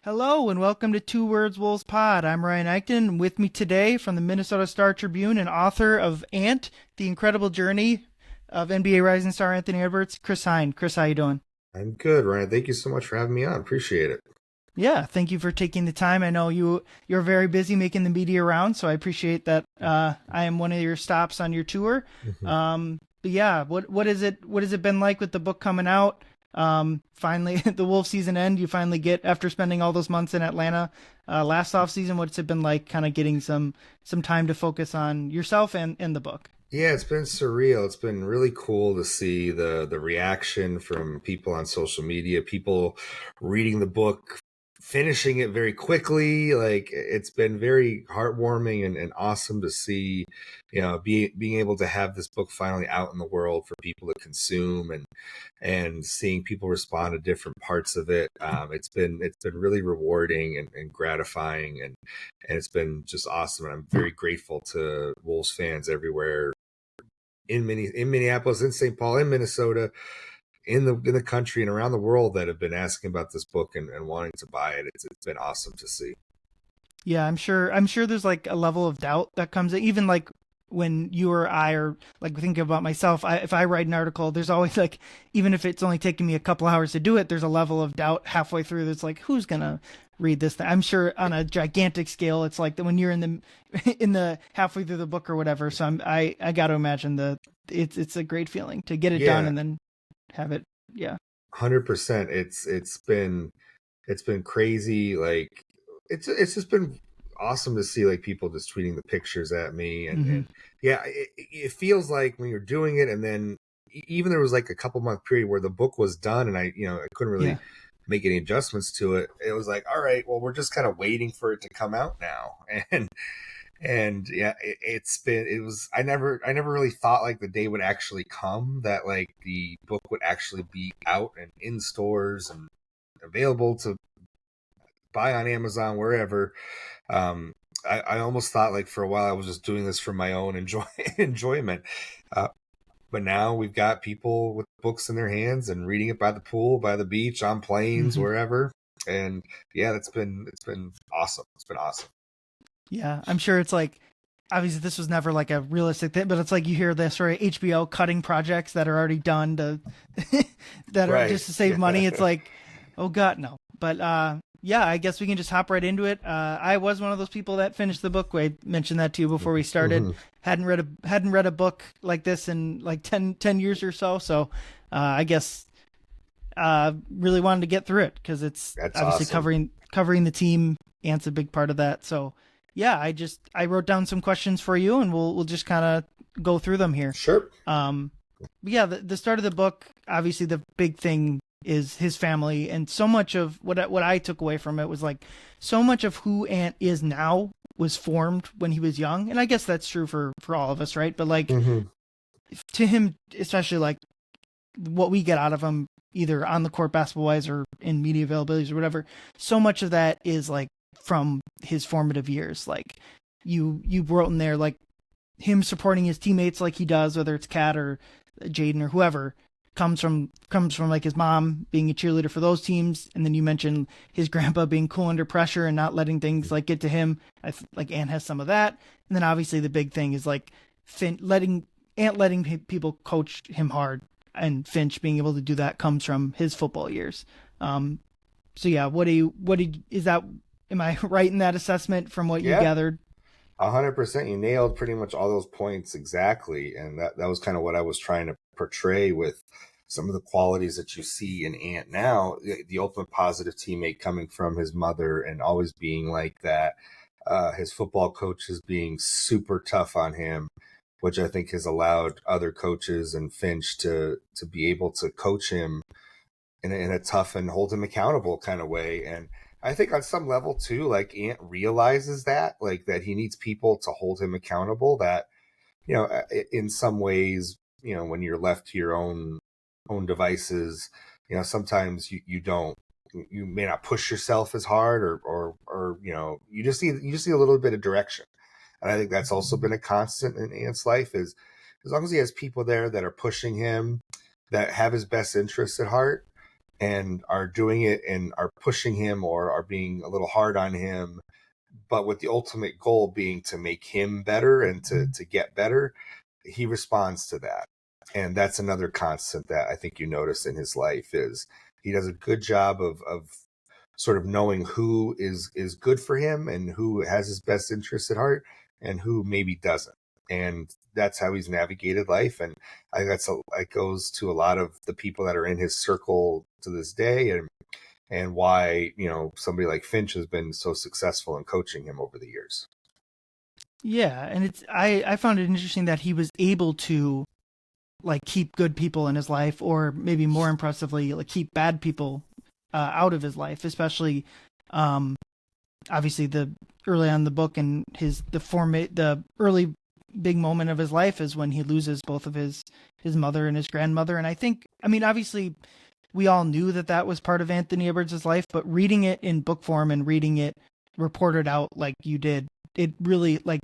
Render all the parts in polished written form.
Hello and welcome to Two Words Wolves Pod. I'm Ryan Eichten. With me today from the Minnesota Star Tribune and author of Ant, The Incredible Journey of NBA Rising Star Anthony Edwards, Chris Hine. Chris, how you doing? I'm good, Ryan. Thank you so much for having me on. Appreciate it. Yeah, thank you for taking the time. I know you're very busy making the media round, so I appreciate that. I am one of your stops on your tour. Mhm. But yeah, what is it? What has it been like with the book coming out? Finally, the Wolf season end. You finally get after spending all those months in Atlanta last off season. What's it been like? Kind of getting some time to focus on yourself and the book. Yeah, it's been surreal. It's been really cool to see the reaction from people on social media, people reading the book, finishing it very quickly. Like it's been very heartwarming and awesome to see, being able to have this book finally out in the world for people to consume and seeing people respond to different parts of it. It's been really rewarding and gratifying and it's been just awesome. And I'm very grateful to Wolves fans everywhere in Minneapolis, in St. Paul, in Minnesota, in the country and around the world that have been asking about this book and wanting to buy it. It's been awesome to see. Yeah, I'm sure there's like a level of doubt that comes in, even like when you or I are like thinking about myself. If I write an article, there's always like, even if it's only taking me a couple hours to do it, there's a level of doubt halfway through. That's like, who's gonna read this thing? I'm sure on a gigantic scale, it's like when you're in the in the halfway through the book or whatever. So I got to imagine it's a great feeling to get it done Yeah, and then have it. Yeah. 100%. It's been crazy. Like it's just been awesome to see like people just tweeting the pictures at me Hmm. and yeah, it feels like when you're doing it and then even there was like a couple month period where the book was done and I couldn't Yeah. really make any adjustments to it. It was like, all right, well, we're just kind of waiting for it to come out now. And yeah, it was I never really thought like the day would actually come that like the book would actually be out and in stores and available to buy on Amazon wherever. um I almost thought like for a while I was just doing this for my own enjoyment. uh, but now we've got people with books in their hands and reading it by the pool, by the beach, on planes, Hmm. wherever. And yeah, it's been awesome. It's been awesome. Yeah, I'm sure it's like obviously this was never like a realistic thing, but it's like you hear this or HBO cutting projects that are already done to that are Right. just to save money. It's like, oh god, no. But yeah, I guess we can just hop right into it. I was one of those people that finished the book. I mentioned that to you before we started. Mhm. Hadn't read a book like this in like 10 years or so. So I guess really wanted to get through it because it's That's obviously awesome. covering the team. Ant's a big part of that. So yeah, I wrote down some questions for you, and we'll just kind of go through them here. Sure. Um, but yeah, the start of the book, obviously the big thing is his family, and so much of what I took away from it was like so much of who Ant is now was formed when he was young, and I guess that's true for all of us, right? But like Hmm. to him, especially like what we get out of him, either on the court basketball wise or in media availabilities or whatever, so much of that is like from his formative years. Like you wrote in there like him supporting his teammates like he does, whether it's Kat or Jaden or whoever, comes from like his mom being a cheerleader for those teams, and then you mentioned his grandpa being cool under pressure and not letting things like get to him. Like Ant has some of that, and then obviously the big thing is like letting people coach him hard, and Finch being able to do that comes from his football years. Um, so yeah, is that? Am I right in that assessment from what you Yeah, gathered? 100%. You nailed pretty much all those points exactly, and that was kind of what I was trying to portray with some of the qualities that you see in Ant now. The ultimate positive teammate coming from his mother and always being like that. His football coaches being super tough on him, which I think has allowed other coaches and Finch to be able to coach him in a tough and hold him accountable kind of way. And I think on some level too, like Ant realizes that, like that he needs people to hold him accountable. That in some ways, when you're left to your own devices, sometimes you don't. You may not push yourself as hard, or you just need a little bit of direction. And I think that's also been a constant in Ant's life is as long as he has people there that are pushing him, that have his best interests at heart, and are doing it and are pushing him or are being a little hard on him, but with the ultimate goal being to make him better and to get better, he responds to that. And that's another constant that I think you notice in his life is he does a good job of sort of knowing who is good for him and who has his best interests at heart and who maybe doesn't. And that's how he's navigated life. And I think that goes to a lot of the people that are in his circle to this day, and why, somebody like Finch has been so successful in coaching him over the years. Yeah, and I found it interesting that he was able to like keep good people in his life, or maybe more impressively, like keep bad people out of his life, especially obviously the early on in the book, and the early big moment of his life is when he loses both of his mother and his grandmother. And I mean, obviously we all knew that was part of Anthony Edwards' life, but reading it in book form and reading it reported out like you did, it really, like,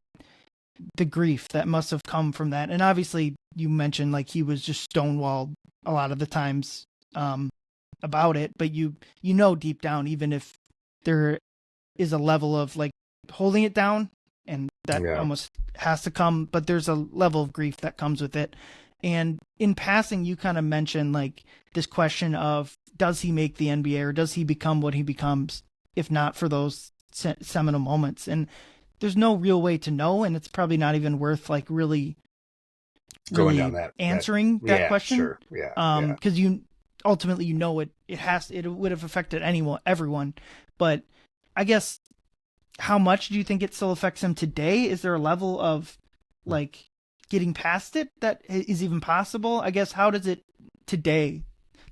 the grief that must have come from that. And obviously you mentioned like he was just stonewalled a lot of the times about it, but you know deep down, even if there is a level of like holding it down, and that almost has to come, but there's a level of grief that comes with it. And in passing, you kind of mentioned like this question of, does he make the NBA, or does he become what he becomes if not for those seminal moments? And there's no real way to know, and it's probably not even worth like really going down answering that question. Sure. Yeah. Because you ultimately, it would have affected everyone. But I guess, how much do you think it still affects him today? Is there a level of like getting past it that is even possible? I guess, how does it today,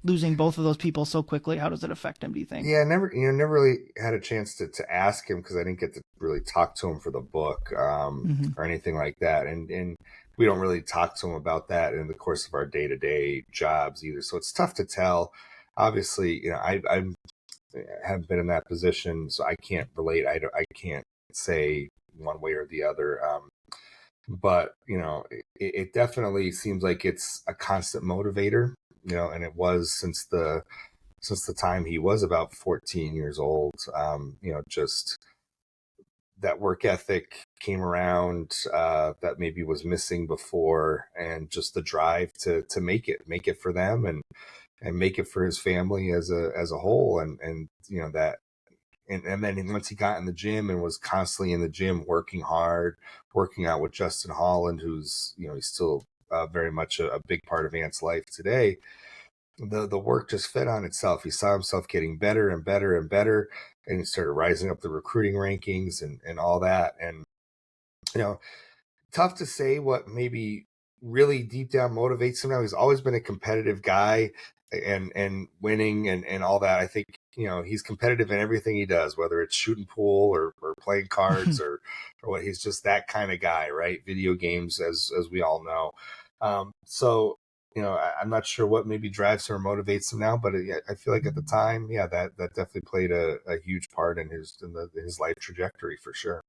losing both of those people so quickly, how does it affect him, do you think? Yeah, never really had a chance to ask him, because I didn't get to really talk to him for the book or anything like that. And we don't really talk to him about that in the course of our day-to-day jobs either. So it's tough to tell. Obviously, I haven't been in that position, so I can't relate. I can't say one way or the other. But, it definitely seems like it's a constant motivator, and it was since the time he was about 14 years old. Just that work ethic came around that maybe was missing before, and just the drive to make it for them and make it for his family as a whole. And that, and then once he got in the gym and was constantly in the gym working hard, working out with Justin Holland, who's he's still very much a big part of Ant's life today. The work just fed on itself. He saw himself getting better and better and better, and he started rising up the recruiting rankings and all that. And tough to say what maybe really deep down motivates him now. He's always been a competitive guy, and winning and all that. I think he's competitive in everything he does, whether it's shooting pool or playing cards or what. He's just that kind of guy, right? Video games, as we all know. So I'm not sure what maybe drives him or motivates him now, but I feel like at the time, that definitely played a huge part in his life trajectory for sure.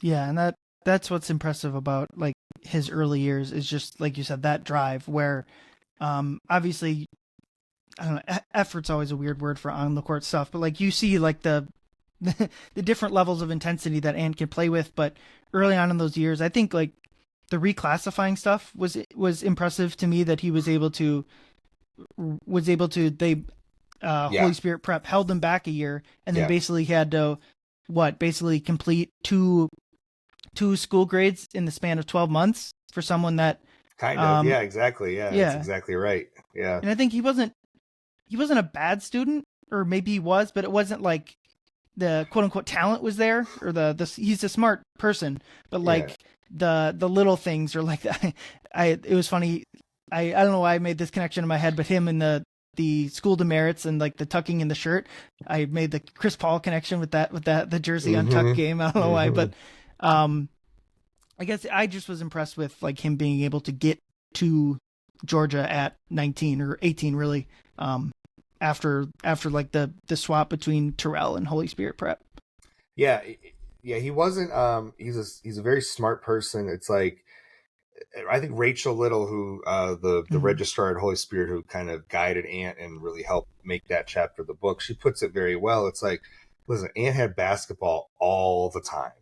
Yeah, and that's what's impressive about like his early years, is just like you said, that drive where obviously, I don't know, effort's always a weird word for on the court stuff, but like you see like the different levels of intensity that Ant can play with. But early on in those years, I think like the reclassifying stuff was impressive to me, that he was able to Holy Spirit Prep held him back a year, and then basically had to complete two school grades in the span of 12 months for someone that kind of exactly that's exactly right. And I think he wasn't a bad student, or maybe he was, but it wasn't like the quote unquote talent was there, or he's a smart person, but like the little things are like that. It was funny. I don't know why I made this connection in my head, but him and the school demerits and like the tucking in the shirt, I made the Chris Paul connection with the jersey untucked game. I don't know why, but I guess I just was impressed with like him being able to get to Georgia at 19 or 18, really, after like the swap between Terrell and Holy Spirit Prep. Yeah, he wasn't. He's a very smart person. It's like I think Rachel Little, who the registrar at Holy Spirit, who kind of guided Ant and really helped make that chapter of the book, she puts it very well. It's like, listen, Ant had basketball all the time,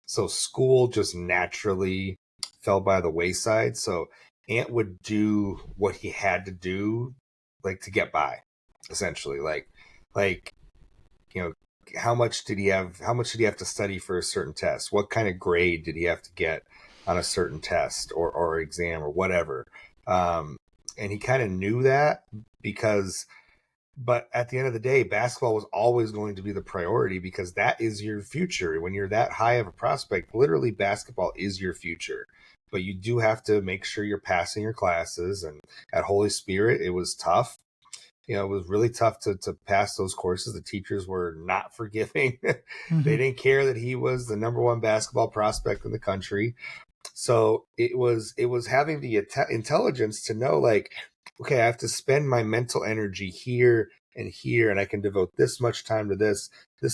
so school just naturally fell by the wayside. So Ant would do what he had to do, like to get by, essentially. Like you know, how much did he have? How much did he have to study for a certain test? What kind of grade did he have to get on a certain test or exam or whatever? And he kind of knew that but at the end of the day, basketball was always going to be the priority because that is your future. When you're that high of a prospect, literally basketball is your future. But you do have to make sure you're passing your classes. And at Holy Spirit, it was tough. It was really tough to pass those courses. The teachers were not forgiving. They didn't care that he was the number one basketball prospect in the country. So it was having the intelligence to know, like, okay, I have to spend my mental energy here, and I can devote this much time to this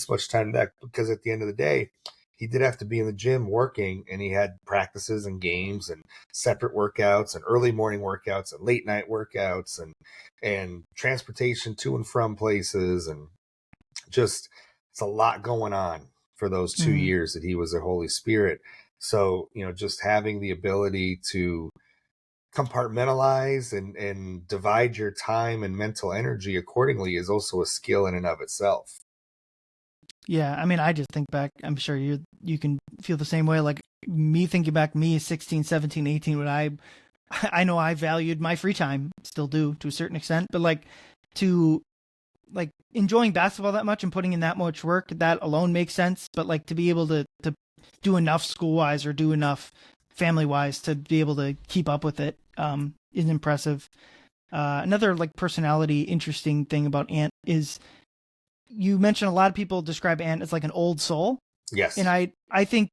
much time to that. Because at the end of the day, he did have to be in the gym working, and he had practices and games and separate workouts and early morning workouts and late night workouts and transportation to and from places, and just it's a lot going on for those 2 years that he was at Holy Spirit. So, just having the ability to compartmentalize and divide your time and mental energy accordingly is also a skill in and of itself. Yeah, I mean, I just think back, I'm sure you can feel the same way, like me thinking back, me 16, 17, 18, when I know I valued my free time, still do to a certain extent, but like to like enjoying basketball that much and putting in that much work, that alone makes sense. But like to be able to do enough school wise or do enough family wise to be able to keep up with it is impressive. Another like personality interesting thing about Ant is you mentioned a lot of people describe Ant as like an old soul. Yes. And I think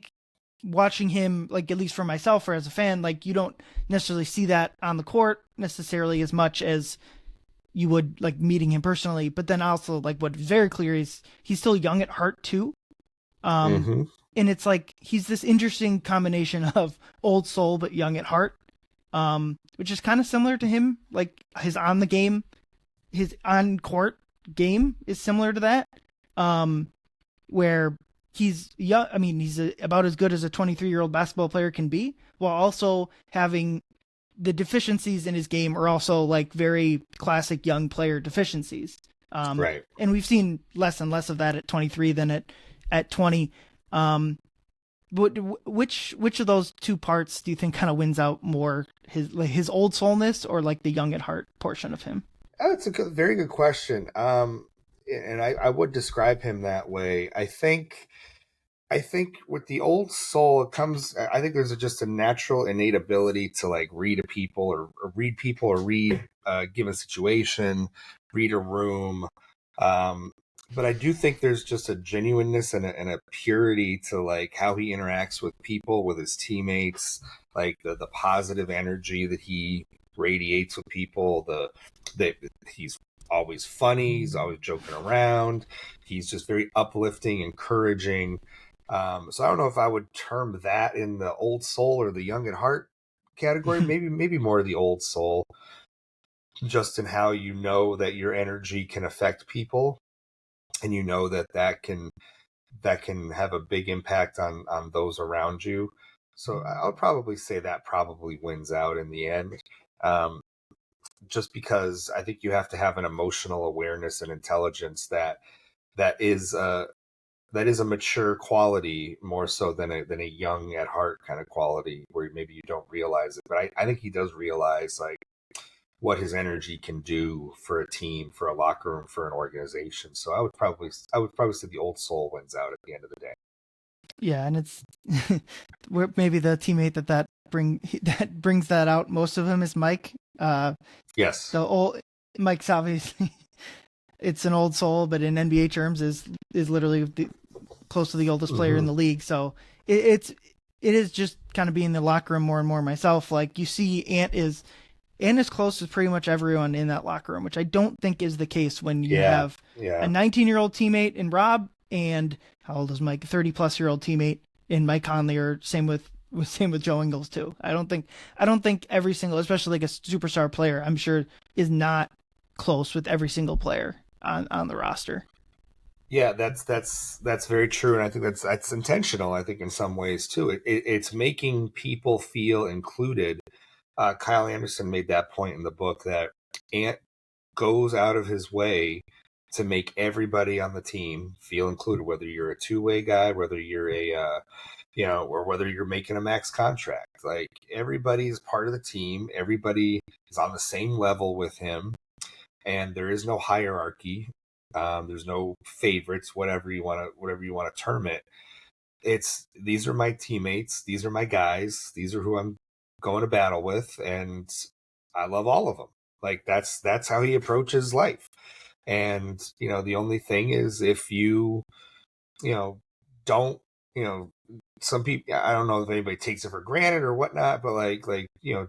watching him, like at least for myself or as a fan, like you don't necessarily see that on the court necessarily as much as you would like meeting him personally. But then also like what's very clear is he's still young at heart too. And it's like he's this interesting combination of old soul but young at heart, which is kind of similar to him. Like his on court game is similar to that, where he's young. I mean, he's about as good as a 23-year-old basketball player can be, while also having the deficiencies in his game are also like very classic young player deficiencies. Right. And we've seen less and less of that at 23 than at 20. Which of those two parts do you think kind of wins out more, his old soulness or like the young at heart portion of him? That's a very good question. And I would describe him that way. I think with the old soul, I think there's just a natural innate ability to like read people or read a given situation, read a room. But I do think there's just a genuineness and a purity to like how he interacts with people, with his teammates, like the positive energy that he radiates with people, that he's always funny, he's always joking around, he's just very uplifting, encouraging. So I don't know if I would term that in the old soul or the young at heart category. maybe more the old soul, just in how you know that your energy can affect people, and you know that can have a big impact on those around you. So I would probably say that probably wins out in the end. Just because I think you have to have an emotional awareness and intelligence that is a mature quality more so than a young at heart kind of quality where maybe you don't realize it. But I think he does realize like what his energy can do for a team, for a locker room, for an organization. So I would probably say the old soul wins out at the end of the day. Yeah, and it's maybe the teammate that brings that out most of him is Mike. Yes. So Mike's obviously it's an old soul, but in NBA terms is literally close to the oldest player in the league. So it is just kind of being in the locker room more and more myself. Like you see Ant is close to pretty much everyone in that locker room, which I don't think is the case when you have a 19-year-old teammate in Rob and how old is Mike? 30-plus-year-old teammate in Mike Conley, or same with Same with Joe Ingles too. I don't think every single, especially like a superstar player, I'm sure is not close with every single player on the roster. Yeah, that's very true, and I think that's intentional. I think in some ways too, it's making people feel included. Kyle Anderson made that point in the book that Ant goes out of his way to make everybody on the team feel included, whether you're a two-way guy, whether you're or whether you're making a max contract. Like everybody's part of the team, everybody is on the same level with him, and there is no hierarchy. There's no favorites, whatever you want to term it. It's these are my teammates, these are my guys, these are who I'm going to battle with, and I love all of them. Like that's how he approaches life. And the only thing is if you know don't you know some people, I don't know if anybody takes it for granted or whatnot, but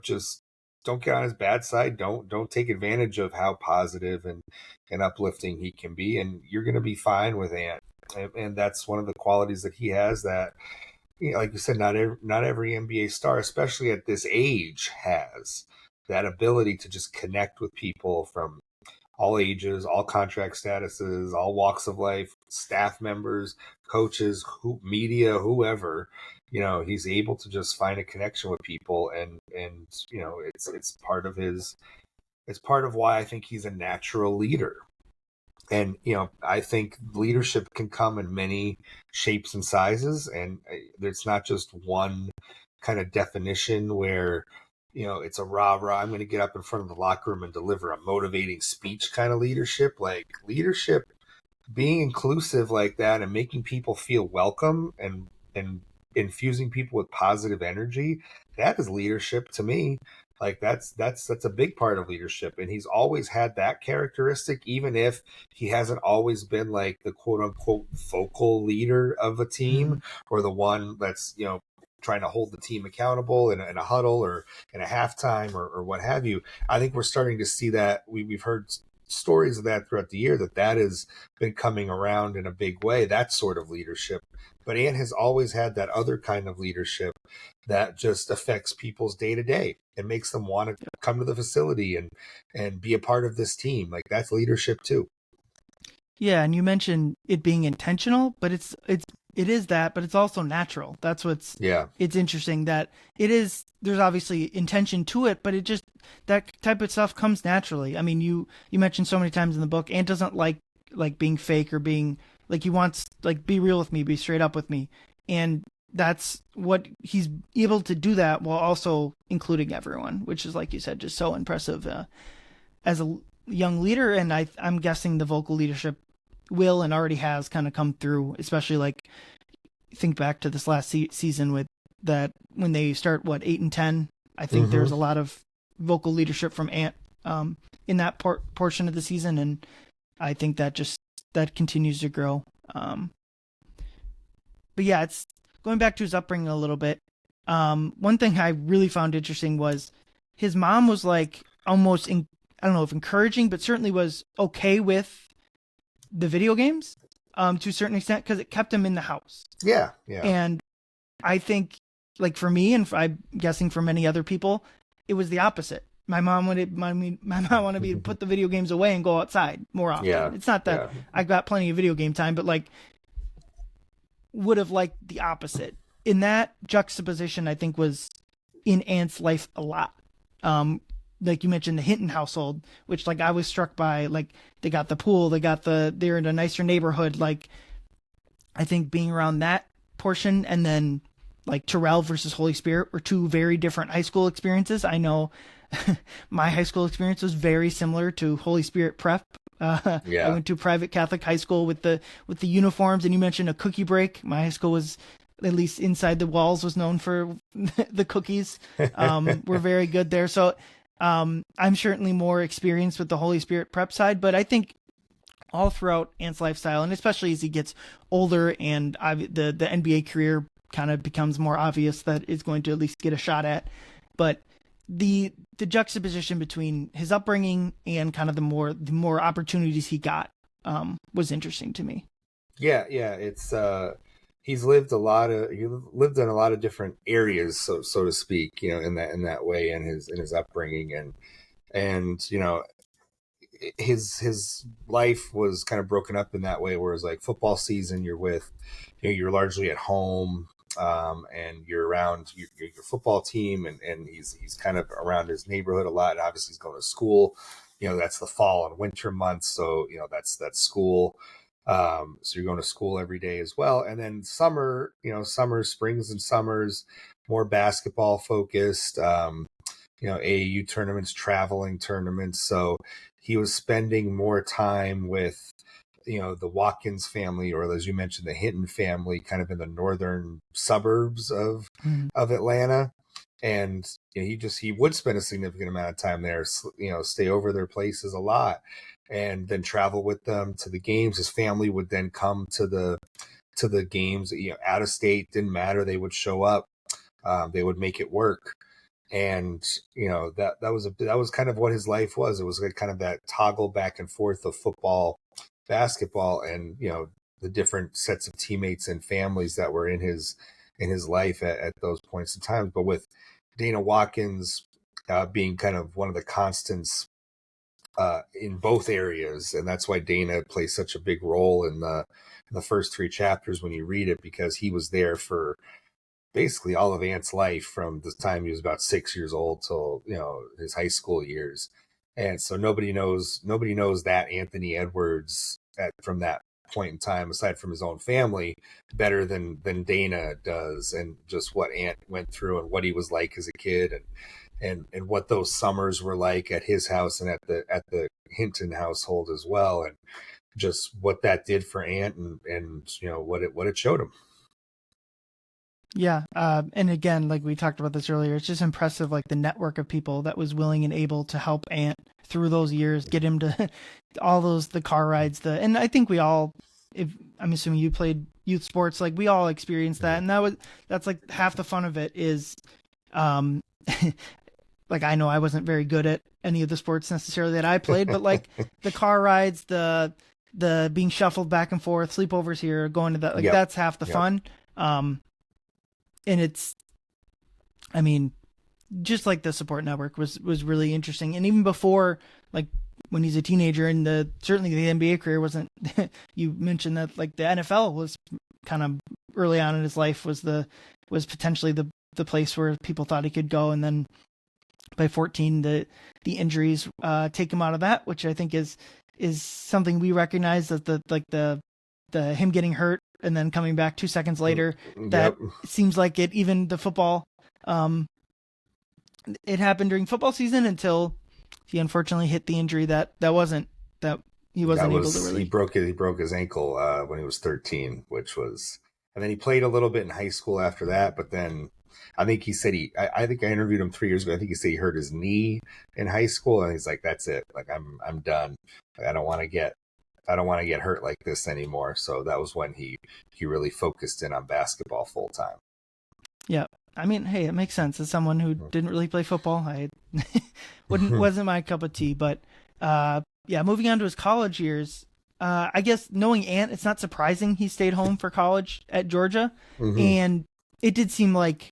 just don't get on his bad side. Don't take advantage of how positive and uplifting he can be, and you're going to be fine with Ant. And that's one of the qualities that he has that, like you said, not every NBA star, especially at this age, has that ability to just connect with people from all ages, all contract statuses, all walks of life, staff members, coaches, media, whoever. He's able to just find a connection with people, and it's part of his. It's part of why I think he's a natural leader. And I think leadership can come in many shapes and sizes, and it's not just one kind of definition where it's a rah-rah, I'm going to get up in front of the locker room and deliver a motivating speech kind of leadership. Like leadership, being inclusive like that and making people feel welcome and infusing people with positive energy, that is leadership to me. Like that's a big part of leadership, and he's always had that characteristic, even if he hasn't always been like the quote unquote vocal leader of a team, or the one that's trying to hold the team accountable in a huddle or in a halftime or what have you. I think we're starting to see that. We've heard stories of that throughout the year, that has been coming around in a big way, that sort of leadership. But Ant has always had that other kind of leadership that just affects people's day to day and makes them want to come to the facility and be a part of this team. Like that's leadership too. Yeah, and you mentioned it being intentional, but it is that, but it's also natural. That's it's interesting that there's obviously intention to it, but it just, that type of stuff comes naturally. I mean, you mentioned so many times in the book, Ant doesn't like being fake or being like, he wants like, be real with me, be straight up with me. And that's what he's able to do, that while also including everyone, which is, like you said, just so impressive as a young leader. And I'm guessing the vocal leadership will and already has kind of come through, especially like think back to this last season with that, when they start 8-10, I think there's a lot of vocal leadership from Ant in that portion of the season, and I think that continues to grow. But yeah, it's going back to his upbringing a little bit. One thing I really found interesting was his mom was like almost I don't know if encouraging, but certainly was okay with the video games to a certain extent, because it kept him in the house. Yeah. And I think, like for me, and I'm guessing for many other people, it was the opposite. My mom wanted me to put the video games away and go outside more often. Yeah. It's not that I got plenty of video game time, but like would have liked the opposite. In that juxtaposition, I think was in Ant's life a lot. Like you mentioned, the Hinton household, which like I was struck by, like they got the pool, they're in a nicer neighborhood. Like I think being around that portion, and then like Terrell versus Holy Spirit were two very different high school experiences. I know my high school experience was very similar to Holy Spirit prep. I went to a private Catholic high school with the uniforms, and you mentioned a cookie break. My high school was, at least inside the walls, was known for the cookies. We're very good there. So I'm certainly more experienced with the Holy Spirit prep side, but I think all throughout Ant's lifestyle, and especially as he gets older and the NBA career kind of becomes more obvious that it's going to at least get a shot at, but the juxtaposition between his upbringing and kind of the more opportunities he got was interesting to me. Yeah, it's he's lived he lived in a lot of different areas, so to speak, in that way, in his upbringing, and his life was kind of broken up in that way, whereas like football season, you're largely at home, and you're around your football team, and he's kind of around his neighborhood a lot. And obviously, he's going to school. That's the fall and winter months, so that's school. So you're going to school every day as well, and then summer, springs and summers, more basketball focused. AAU tournaments, traveling tournaments. So he was spending more time with, the Watkins family, or as you mentioned, the Hinton family, kind of in the northern suburbs of Atlanta. And he would spend a significant amount of time there, stay over their places a lot, and then travel with them to the games. His family would then come to the games, out of state, didn't matter. They would show up. They would make it work. And that was kind of what his life was. It was like kind of that toggle back and forth of football, basketball, and the different sets of teammates and families that were in his life at those points in time. But with Dana Watkins being kind of one of the constants in both areas, and that's why Dana plays such a big role in the first 3 chapters when you read it, because he was there for basically all of Ant's life, from the time he was about 6 years old till his high school years. And so nobody knows that Anthony Edwards from that point in time, aside from his own family, better than Dana does, and just what Ant went through and what he was like as a kid, and what those summers were like at his house and at the Hinton household as well, and just what that did for Ant, and what it showed him. Yeah. And again, like we talked about this earlier, it's just impressive, like the network of people that was willing and able to help Ant through those years, get him to all the car rides, and I think we all, if I'm assuming you played youth sports, like we all experienced that. And that's like half the fun of it is, like, I know I wasn't very good at any of the sports necessarily that I played, but like the car rides, the being shuffled back and forth, sleepovers here, going to that, like that's half the fun. And it's, I mean, just like the support network was really interesting. And even before, like when he's a teenager, and certainly the NBA career wasn't, you mentioned that like the NFL was kind of early on in his life, was potentially the place where people thought he could go. And then by 14, the injuries take him out of that, which I think is something we recognize, that the him getting hurt and then coming back 2 seconds later, that seems like it, even the football, it happened during football season until he unfortunately hit the injury that he wasn't able to really. He broke his ankle when he was 13, and then he played a little bit in high school after that, but then I think he said I think I interviewed him 3 years ago. I think he said he hurt his knee in high school, and he's like, that's it. Like, I'm done. Like, I don't want to get hurt like this anymore. So that was when he really focused in on basketball full time. Yeah. I mean, hey, it makes sense. As someone who didn't really play football, I wasn't my cup of tea, but moving on to his college years, I guess knowing Ant, it's not surprising he stayed home for college at Georgia. And it did seem like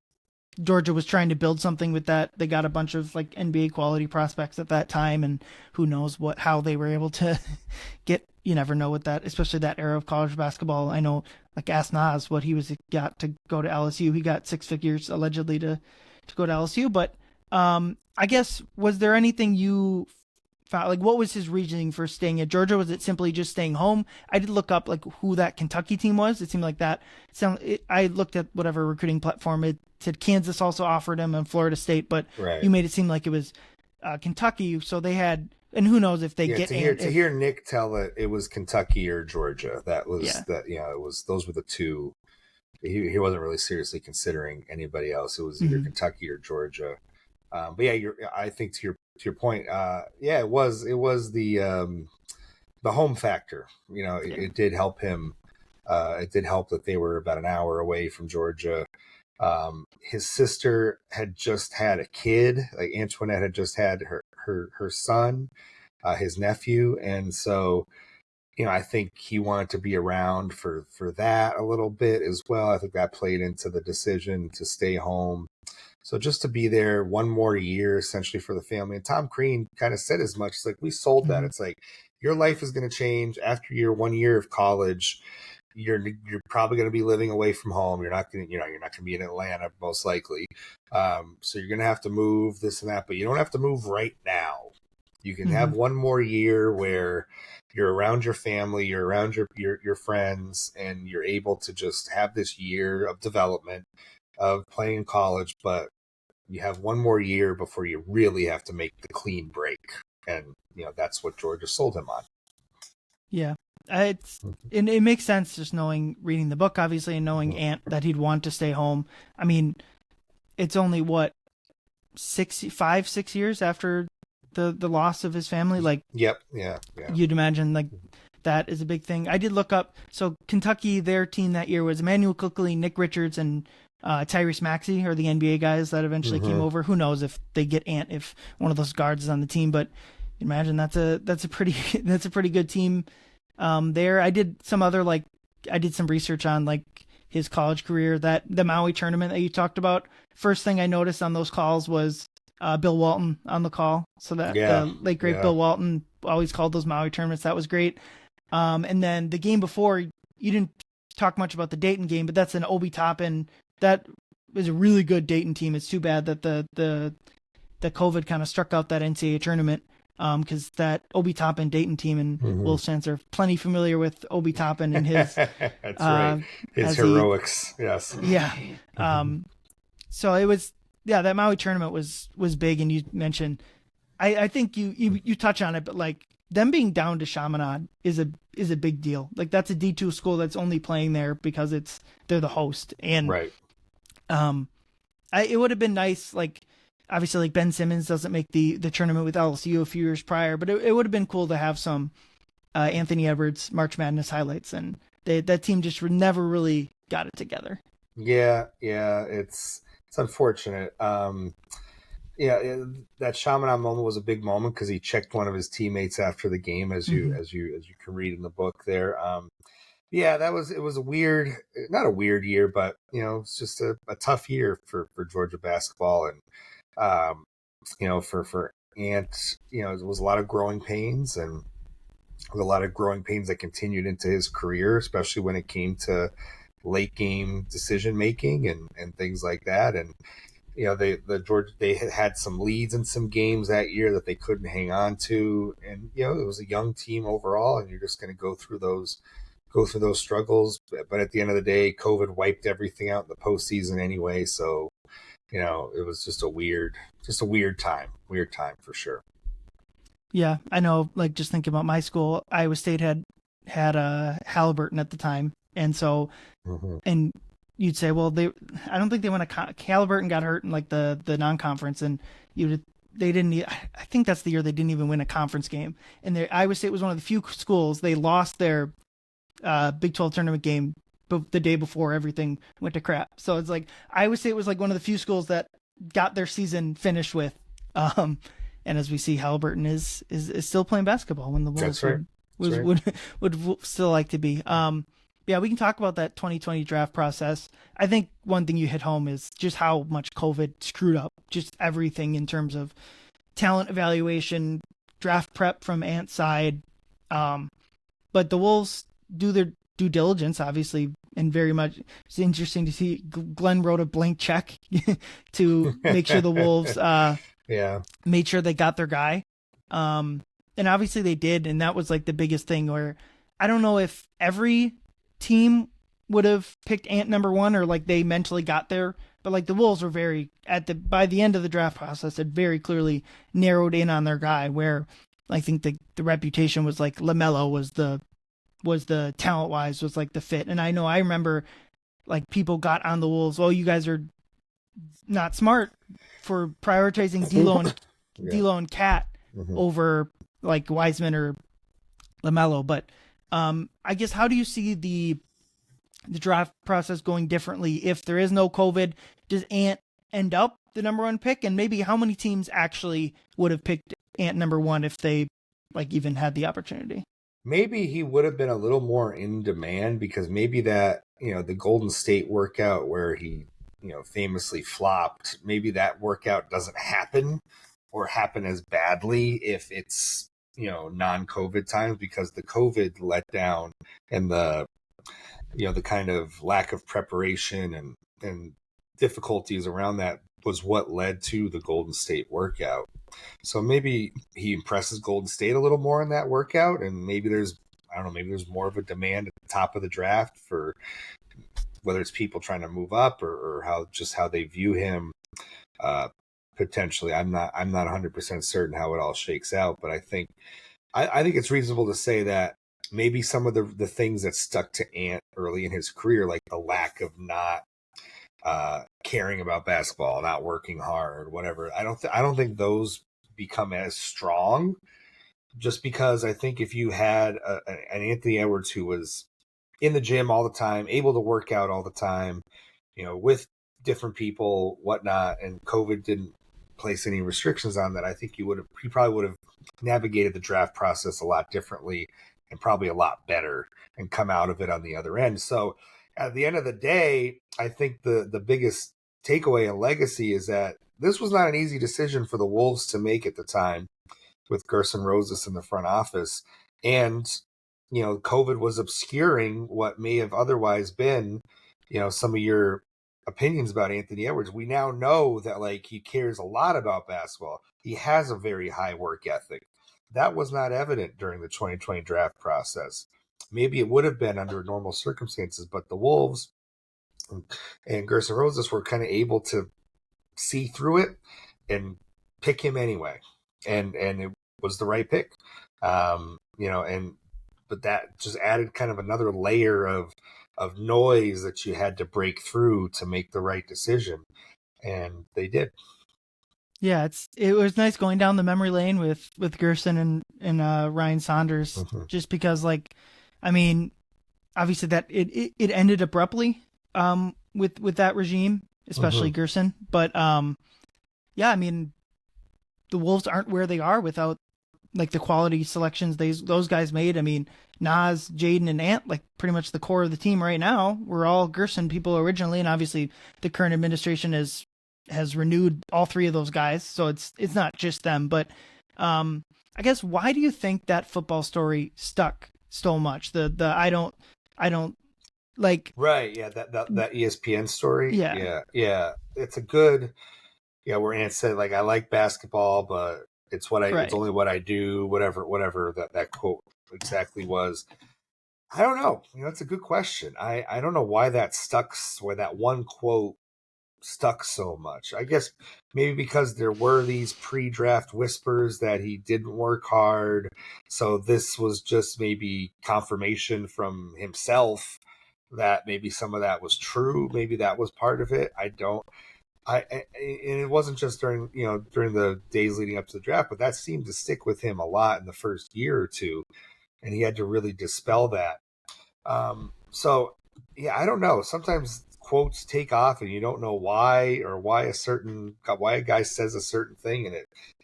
Georgia was trying to build something with that. They got a bunch of like NBA quality prospects at that time, and who knows how they were able to get, you never know with that, especially that era of college basketball. I know, like, ask Nas what he got to go to LSU. He got 6 figures allegedly to go to LSU. But I guess, was there anything you found, like, what was his reasoning for staying at Georgia? Was it simply just staying home? I did look up like who that Kentucky team was. It seemed like that. I looked at whatever recruiting platform. It said Kansas also offered him, and Florida State, but you made it seem like it was Kentucky. So they had, and who knows if they get to hear Nick tell that it was Kentucky or Georgia. That was it was, those were the two. He wasn't really seriously considering anybody else. It was either Kentucky or Georgia. But yeah, I think to your point, it was the home factor. It did help him. It did help that they were about an hour away from Georgia. His sister had just had a kid. Like, Antoinette had just had her son, his nephew, and so I think he wanted to be around for that a little bit as well. I think that played into the decision to stay home. So just to be there one more year, essentially, for the family. And Tom Crean kind of said as much. It's like, we sold that. It's like, your life is going to change after your 1 year of college. You're probably going to be living away from home. You're not going to be in Atlanta, most likely. So you're going to have to move this and that, but you don't have to move right now. You can have one more year where you're around your family, you're around your friends, and you're able to just have this year of development of playing in college, but you have one more year before you really have to make the clean break. And, that's what Georgia sold him on. Yeah. It makes sense just reading the book, obviously, and knowing Ant, that he'd want to stay home. I mean, it's only 5-6 years after the loss of his family. Like, yep. Yeah. You'd imagine like that is a big thing. I did look up. So Kentucky, their team that year was Emmanuel Cookley, Nick Richards, and Tyrese Maxey are the NBA guys that eventually came over. Who knows if they get Ant, if one of those guards is on the team, but imagine that's a pretty good team there. I did some research on like his college career, that the Maui tournament that you talked about. First thing I noticed on those calls was Bill Walton on the call. So that the late great Bill Walton always called those Maui tournaments. That was great. And then the game before, you didn't talk much about the Dayton game, but that's an Obi Toppin. That was a really good Dayton team. It's too bad that the COVID kind of struck out that NCAA tournament. Because that Obi Toppin Dayton team, and Wolves fans are plenty familiar with Obi Toppin and his that's right, his heroics. Yes. Yeah. So it was, that Maui tournament was big, and you mentioned, I think you touch on it, but like them being down to Chaminade is a big deal. Like that's a D2 school that's only playing there because they're the host, and right. It would have been nice, like. Obviously, like Ben Simmons doesn't make the tournament with LSU a few years prior, but it would have been cool to have some Anthony Edwards March Madness highlights, and that team just never really got it together. Yeah, it's unfortunate. That Chaminade moment was a big moment because he checked one of his teammates after the game, as you can read in the book there. It was a weird, not a weird year, but it's just a tough year for Georgia basketball, and for Ant, it was a lot of growing pains, and a lot of growing pains that continued into his career, especially when it came to late game decision making and things like that. And they had some leads in some games that year that they couldn't hang on to, and it was a young team overall, and you're just going to go through those struggles. But at the end of the day, COVID wiped everything out in the postseason anyway, so. It was just a weird time for sure. Yeah, I know. Like just thinking about my school, Iowa State had Halliburton at the time, and so, and you'd say, well, I don't think they went Halliburton got hurt in like the non-conference, and they didn't. I think that's the year they didn't even win a conference game, and Iowa State was one of the few schools they lost their Big 12 tournament game the day before everything went to crap. So it's like Iowa State was like one of the few schools that got their season finished with. And as we see, Halliburton is still playing basketball when the Wolves would still like to be. We can talk about that 2020 draft process. I think one thing you hit home is just how much COVID screwed up just everything in terms of talent evaluation, draft prep from Ant's side. But the Wolves do their due diligence, obviously, and very much. It's interesting to see Glenn wrote a blank check to make sure the Wolves made sure they got their guy. And obviously they did, and that was like the biggest thing, where I don't know if every team would have picked Ant number one, or like they mentally got there, but like the Wolves were by the end of the draft process had very clearly narrowed in on their guy, where I think the reputation was like LaMelo was the talent wise was like the fit. And I remember like people got on the Wolves, you guys are not smart for prioritizing D'Lo and Cat over like Wiseman or LaMelo. But I guess, how do you see the draft process going differently if there is no COVID? Does Ant end up the number one pick? And maybe how many teams actually would have picked Ant number one if they like even had the opportunity? maybe he would have been a little more in demand, because maybe that, the Golden State workout where he, famously flopped, maybe that workout doesn't happen or happen as badly if it's, non-COVID times, because the COVID letdown and the kind of lack of preparation and difficulties around that was what led to the Golden State workout. So maybe he impresses Golden State a little more in that workout, and maybe there's, I don't know, maybe there's more of a demand at the top of the draft for whether it's people trying to move up, or how they view him. Potentially, I'm not 100% certain how it all shakes out, but I think it's reasonable to say that maybe some of the things that stuck to Ant early in his career, like the lack of not caring about basketball, not working hard, whatever. I don't think those become as strong, just because I think if you had an Anthony Edwards who was in the gym all the time, able to work out all the time, with different people, whatnot, and COVID didn't place any restrictions on that, I think he probably would have navigated the draft process a lot differently and probably a lot better and come out of it on the other end. So at the end of the day, I think the biggest takeaway and legacy is that this was not an easy decision for the Wolves to make at the time, with Gerson Rosas in the front office. And, COVID was obscuring what may have otherwise been, some of your opinions about Anthony Edwards. We now know that, like, he cares a lot about basketball. He has a very high work ethic. That was not evident during the 2020 draft process. Maybe it would have been under normal circumstances, but the Wolves and Gerson Rosas were kind of able to see through it and pick him anyway. And it was the right pick. But that just added kind of another layer of noise that you had to break through to make the right decision. And they did. Yeah, it was nice going down the memory lane with Gerson and Ryan Saunders, just because, like, I mean, obviously that it ended abruptly with that regime, especially Gerson. But yeah, I mean, the Wolves aren't where they are without, like, the quality selections those guys made. I mean, Nas, Jaden, and Ant, like, pretty much the core of the team right now, were all Gerson people originally, and obviously the current administration has renewed all three of those guys, so it's not just them. But I guess, why do you think that football story stuck so much? The I don't like, right, yeah, that ESPN story, yeah, it's a good, where Ant said, like, I like basketball, but it's it's only what I do, whatever that quote exactly was. I don't know. It's a good question. I don't know why that stuck, where that one quote stuck so much. I guess maybe because there were these pre-draft whispers that he didn't work hard. So this was just maybe confirmation from himself that maybe some of that was true. Maybe that was part of it. And it wasn't just during the days leading up to the draft, but that seemed to stick with him a lot in the first year or two, and he had to really dispel that. So yeah, I don't know. Sometimes quotes take off and you don't know why, or why a guy says a certain thing and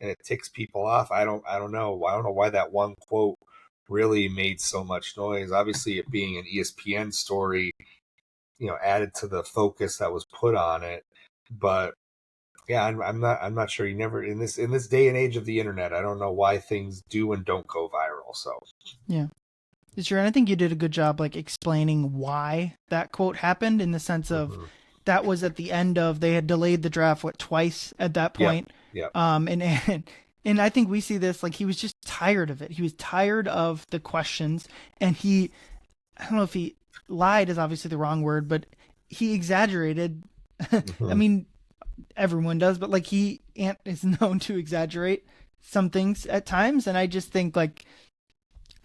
it ticks people off. I don't know. I don't know why that one quote really made so much noise. Obviously, it being an ESPN story, added to the focus that was put on it. But yeah, I'm not sure. You never, in this day and age of the internet, I don't know why things do and don't go viral. So yeah. Sure, and I think you did a good job, like, explaining why that quote happened, in the sense of that was at the end of, they had delayed the draft twice at that point. Yeah. And I think we see this, like, he was just tired of it. He was tired of the questions, and I don't know if he lied is obviously the wrong word, but he exaggerated. I mean, everyone does, but, like, Ant is known to exaggerate some things at times, and I just think, like,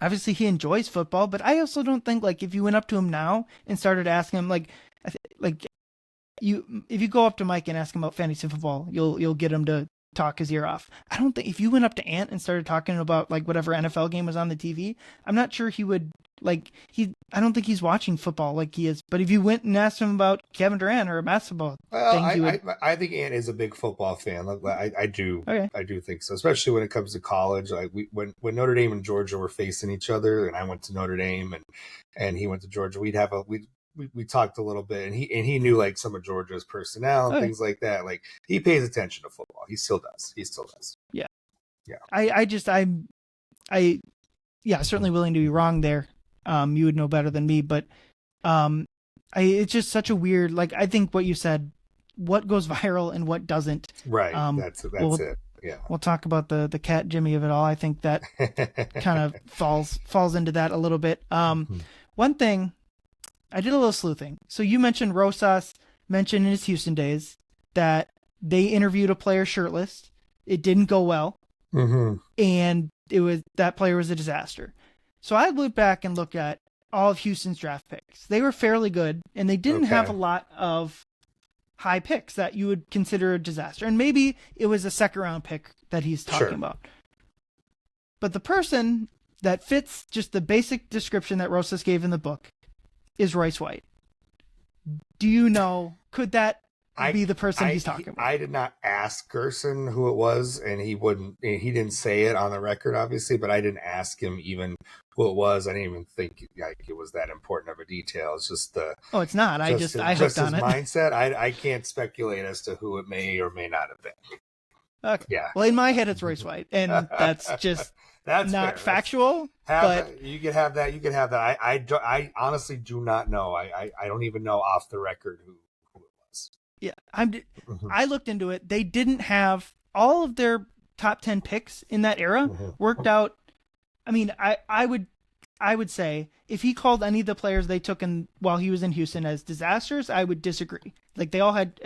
obviously he enjoys football, but I also don't think, like, if you went up to him now and started asking him, if you go up to Mike and ask him about fantasy football, you'll get him to talk his ear off. I don't think if you went up to Ant and started talking about like whatever NFL game was on the TV, I'm not sure he would like I don't think he's watching football like he is. But if you went and asked him about Kevin Durant or a basketball thing, he would. I think Ant is a big football fan. I do. Okay. I do think so, especially when it comes to college. Like when Notre Dame and Georgia were facing each other, and I went to Notre Dame and he went to Georgia, we talked a little bit, and he knew like some of Georgia's personnel and things like that. Like he pays attention to football. He still does. Yeah. Yeah. I certainly willing to be wrong there. You would know better than me, but it's just such a weird, like, I think what you said, what goes viral and what doesn't. Right. That's it. Yeah. We'll talk about the cat Jimmy of it all. I think that kind of falls into that a little bit. One thing, I did a little sleuthing. So you mentioned Rosas mentioned in his Houston days that they interviewed a player shirtless. It didn't go well. And that player was a disaster. So I went back and looked at all of Houston's draft picks. They were fairly good, and they didn't have a lot of high picks that you would consider a disaster. And maybe it was a second round pick that he's talking about. But the person that fits just the basic description that Rosas gave in the book is Royce White. Do you know, could that be the person he's talking about? I did not ask Gerson who it was, and he didn't say it on the record, obviously, but I didn't ask him even who it was. I didn't even think like it was that important of a detail. It's just it's not. I hooked on his it. Mindset. I can't speculate as to who it may or may not have been. Okay. Yeah. Well, in my head, it's Royce White, and that's just not fair. factual. But you could have that. You could have that. I honestly do not know. I don't even know off the record who it was. Yeah, I looked into it. They didn't have all of their top 10 picks in that era worked out. I mean, I would say if he called any of the players they took while he was in Houston as disasters, I would disagree. Like they all had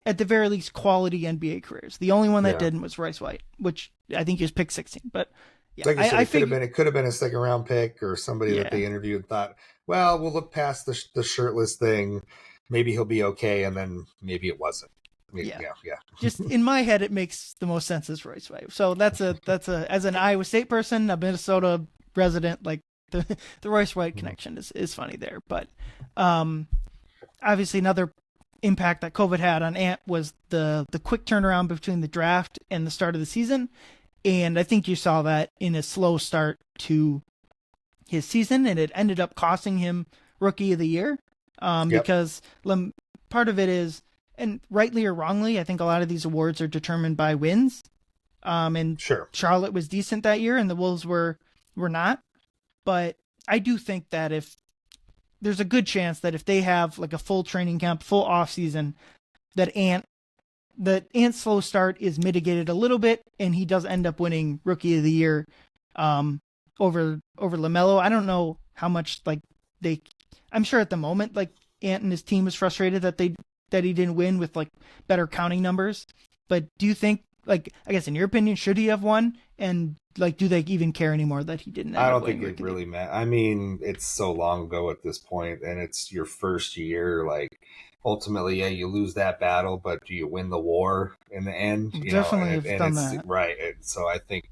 at the very least quality NBA careers. The only one that didn't was Royce White, which I think he was pick 16. But yeah, like I said, it could have been a second round pick or somebody that they interviewed and thought, well, we'll look past the shirtless thing. Maybe he'll be okay, and then maybe it wasn't. Yeah. Just in my head, it makes the most sense as Royce White. So that's as an Iowa State person, a Minnesota resident, like the Royce White connection is funny there. But obviously another impact that COVID had on Ant was the quick turnaround between the draft and the start of the season. And I think you saw that in a slow start to his season, and it ended up costing him Rookie of the Year. Because part of it is, and rightly or wrongly, I think a lot of these awards are determined by wins. And Charlotte was decent that year, and the Wolves were not. But I do think that if there's a good chance that if they have like a full training camp, full off season, that Ant's slow start is mitigated a little bit, and he does end up winning Rookie of the Year over LaMelo. I don't know how much I'm sure at the moment, like Ant and his team was frustrated that he didn't win with like better counting numbers. But do you think, like, I guess in your opinion, should he have won? And like, do they even care anymore that he didn't? I don't think it really matters. I mean, it's so long ago at this point, and it's your first year. Like, ultimately, you lose that battle, but do you win the war in the end? Definitely have done that, right? And so I think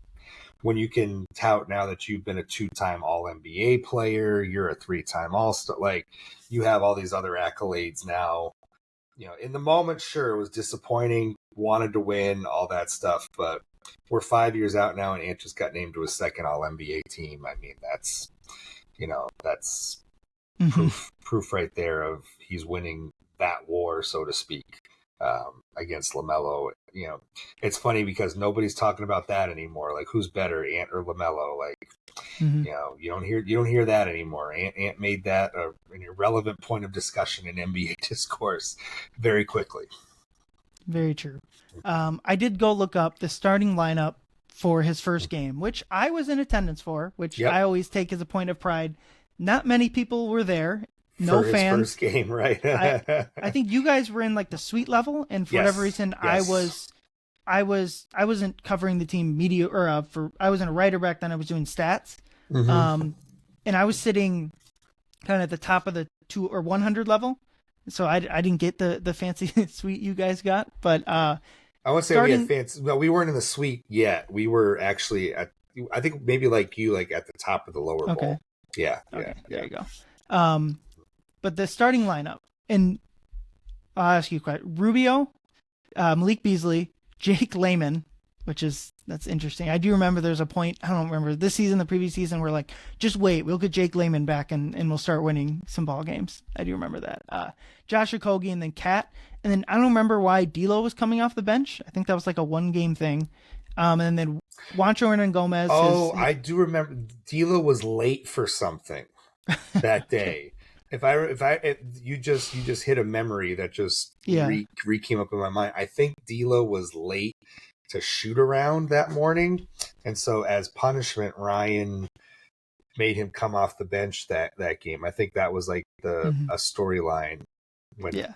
when you can tout now that you've been a 2-time All-NBA player, you're a 3-time All-Star, like you have all these other accolades now. In the moment, sure, it was disappointing, wanted to win, all that stuff, but we're 5 years out now, and Ant just got named to a second All-NBA team. I mean, that's proof right there of he's winning that war, so to speak, against LaMelo. It's funny because nobody's talking about that anymore. Like, who's better, Ant or LaMelo? Like, you don't hear that anymore. Ant made that an irrelevant point of discussion in NBA discourse very quickly. Very true. I did go look up the starting lineup for his first game, which I was in attendance for, which I always take as a point of pride. Not many people were there. No for fans. His first game, right? I think you guys were in like the suite level, and for whatever reason, I wasn't covering the team media, or I was in a writer back then. I was doing stats, and I was sitting kind of at the top of the 2 or 100 level, so I didn't get the fancy suite you guys got. But I want to say we had fans. No, we weren't in the suite yet. We were actually at, I think maybe like you, like at the top of the lower bowl. Yeah. Okay, there you go. But the starting lineup, and I'll ask you a question. Rubio, Malik Beasley, Jake Layman, that's interesting. I do remember there's a point, I don't remember this season, the previous season, where like, just wait, we'll get Jake Layman back and we'll start winning some ball games. I do remember that. Josh Okogie and then Cat. And then I don't remember why D'Lo was coming off the bench. I think that was like a 1-game thing. And then Juancho Hernangomez. I do remember D'Lo was late for something that day. You just hit a memory that just came up in my mind. I think D'Lo was late to shoot around that morning, and so as punishment, Ryan made him come off the bench that game. I think that was like a storyline. I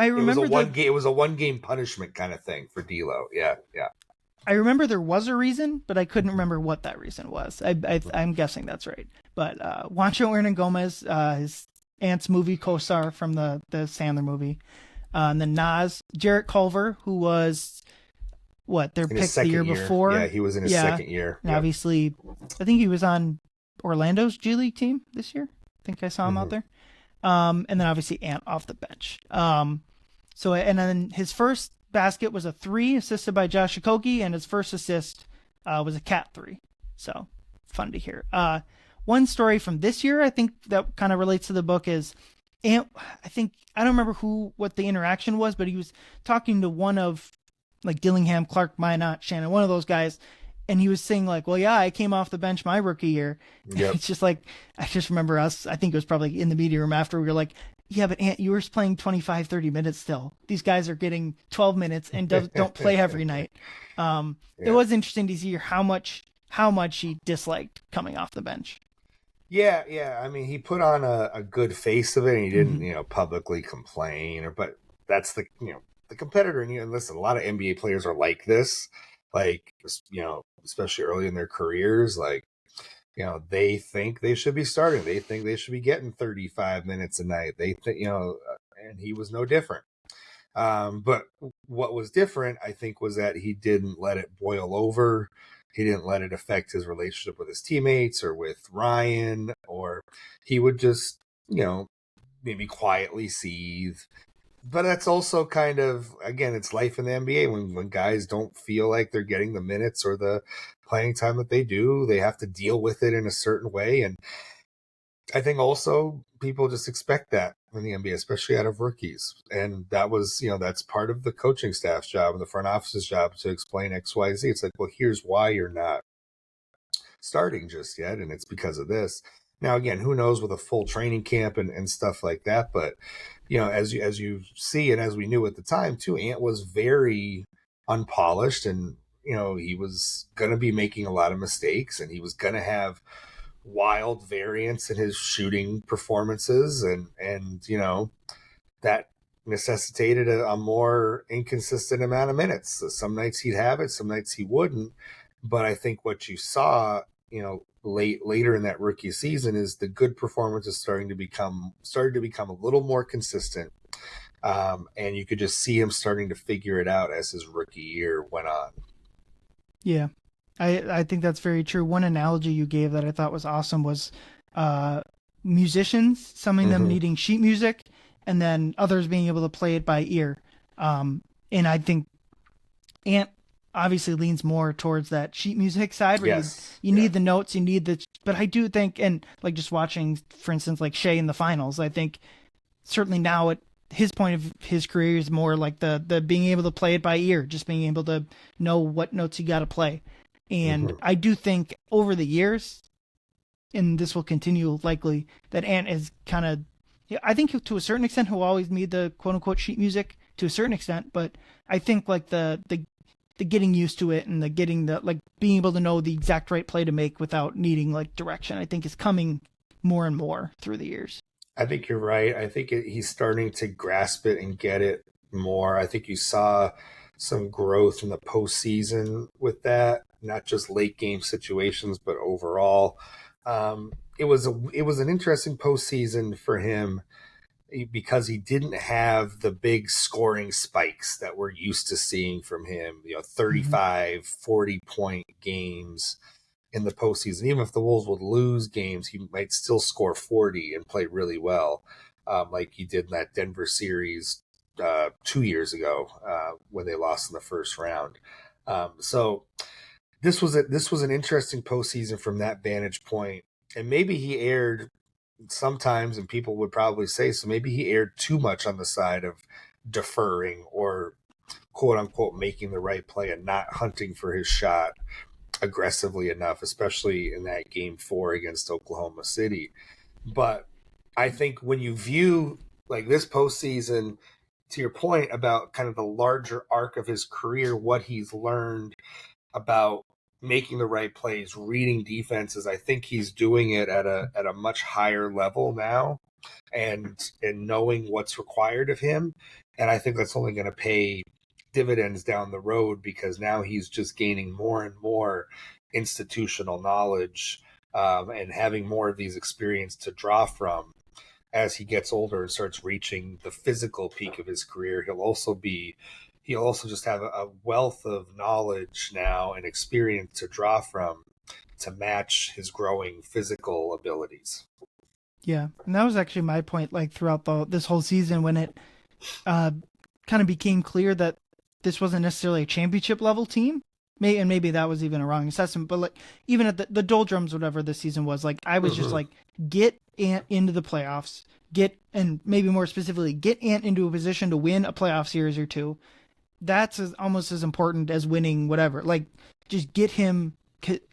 remember it was a 1-game punishment kind of thing for D'Lo. Yeah. I remember there was a reason, but I couldn't remember what that reason was. I'm guessing that's right. But Juancho Hernangomez, his Ant's movie co-star from the Sandler movie, and then Nas, Jarrett Culver, who was their pick the year before. Yeah, he was in his second year. And obviously, I think he was on Orlando's G League team this year. I think I saw him out there. And then obviously Ant off the bench. And then his first basket was a 3 assisted by Josh Okogie, and his first assist was a Cat 3. So fun to hear. One story from this year, I think that kind of relates to the book, is Ant. I don't remember what the interaction was, but he was talking to one of like Dillingham, Clark, Minot, Shannon, one of those guys. And he was saying like, well, yeah, I came off the bench my rookie year. Yep. It's just like, I just remember us, I think it was probably in the media room after, we were like, yeah, but Ant, you were playing 25, 30 minutes still. These guys are getting 12 minutes and don't play every night. It was interesting to see how much he disliked coming off the bench. Yeah. I mean, he put on a good face of it, and he didn't, publicly complain. But that's the competitor. And listen, a lot of NBA players are like this, like, especially early in their careers, like, they think they should be starting. They think they should be getting 35 minutes a night. They think, and he was no different. But what was different, I think, was that he didn't let it boil over. He didn't let it affect his relationship with his teammates or with Ryan, or he would just, maybe quietly seethe. But that's also kind of, again, it's life in the NBA. When guys don't feel like they're getting the minutes or the playing time that they do, they have to deal with it in a certain way. And I think also people just expect that in the NBA, especially out of rookies. And that was, that's part of the coaching staff's job and the front office's job to explain X, Y, Z. It's like, well, here's why you're not starting just yet, and it's because of this. Now, again, who knows with a full training camp and stuff like that. But, as you see, and as we knew at the time too, Ant was very unpolished, and, he was going to be making a lot of mistakes, and he was going to have wild variance in his shooting performances. And that necessitated a more inconsistent amount of minutes. So some nights he'd have it, some nights he wouldn't. But I think what you saw, later in that rookie season, is the good performances started to become a little more consistent. And you could just see him starting to figure it out as his rookie year went on. Yeah, I think that's very true. One analogy you gave that I thought was awesome was musicians, some of them needing sheet music, and then others being able to play it by ear. And I think Ant obviously leans more towards that sheet music side where you need the notes, but I do think, and like just watching, for instance, like Shea in the finals, I think certainly now at his point of his career is more like the being able to play it by ear, just being able to know what notes you got to play. And I do think over the years, and this will continue likely, that Ant is kind of, I think to a certain extent he'll always need the quote unquote sheet music to a certain extent, but I think like the getting used to it and the getting the, like, being able to know the exact right play to make without needing like direction, I think is coming more and more through the years. I think you're right. I think he's starting to grasp it and get it more. I think you saw some growth in the postseason with that, not just late game situations, but overall. It was an interesting postseason for him because he didn't have the big scoring spikes that we're used to seeing from him, 35, 40-point games in the postseason. Even if the Wolves would lose games, he might still score 40 and play really well, like he did in that Denver series 2 years ago when they lost in the first round. So this was an interesting postseason from that vantage point, and maybe he aired sometimes, and people would probably say so. Maybe he aired too much on the side of deferring or quote unquote making the right play and not hunting for his shot aggressively enough, especially in that game 4 against Oklahoma City. But I think when you view like this postseason, to your point about kind of the larger arc of his career, what he's learned about making the right plays, reading defenses, I think he's doing it at a much higher level now, and knowing what's required of him. And I think that's only going to pay dividends down the road, because now he's just gaining more and more institutional knowledge, and having more of these experience to draw from. As he gets older and starts reaching the physical peak of his career, he'll also just have a wealth of knowledge now and experience to draw from to match his growing physical abilities. Yeah, and that was actually my point, like throughout this whole season, when it kind of became clear that this wasn't necessarily a championship level team. And maybe that was even a wrong assessment, but like even at the doldrums, whatever this season was, like I was just like, get Ant into the playoffs, and maybe more specifically, get Ant into a position to win a playoff series or two. That's almost as important as winning whatever. Like, just get him.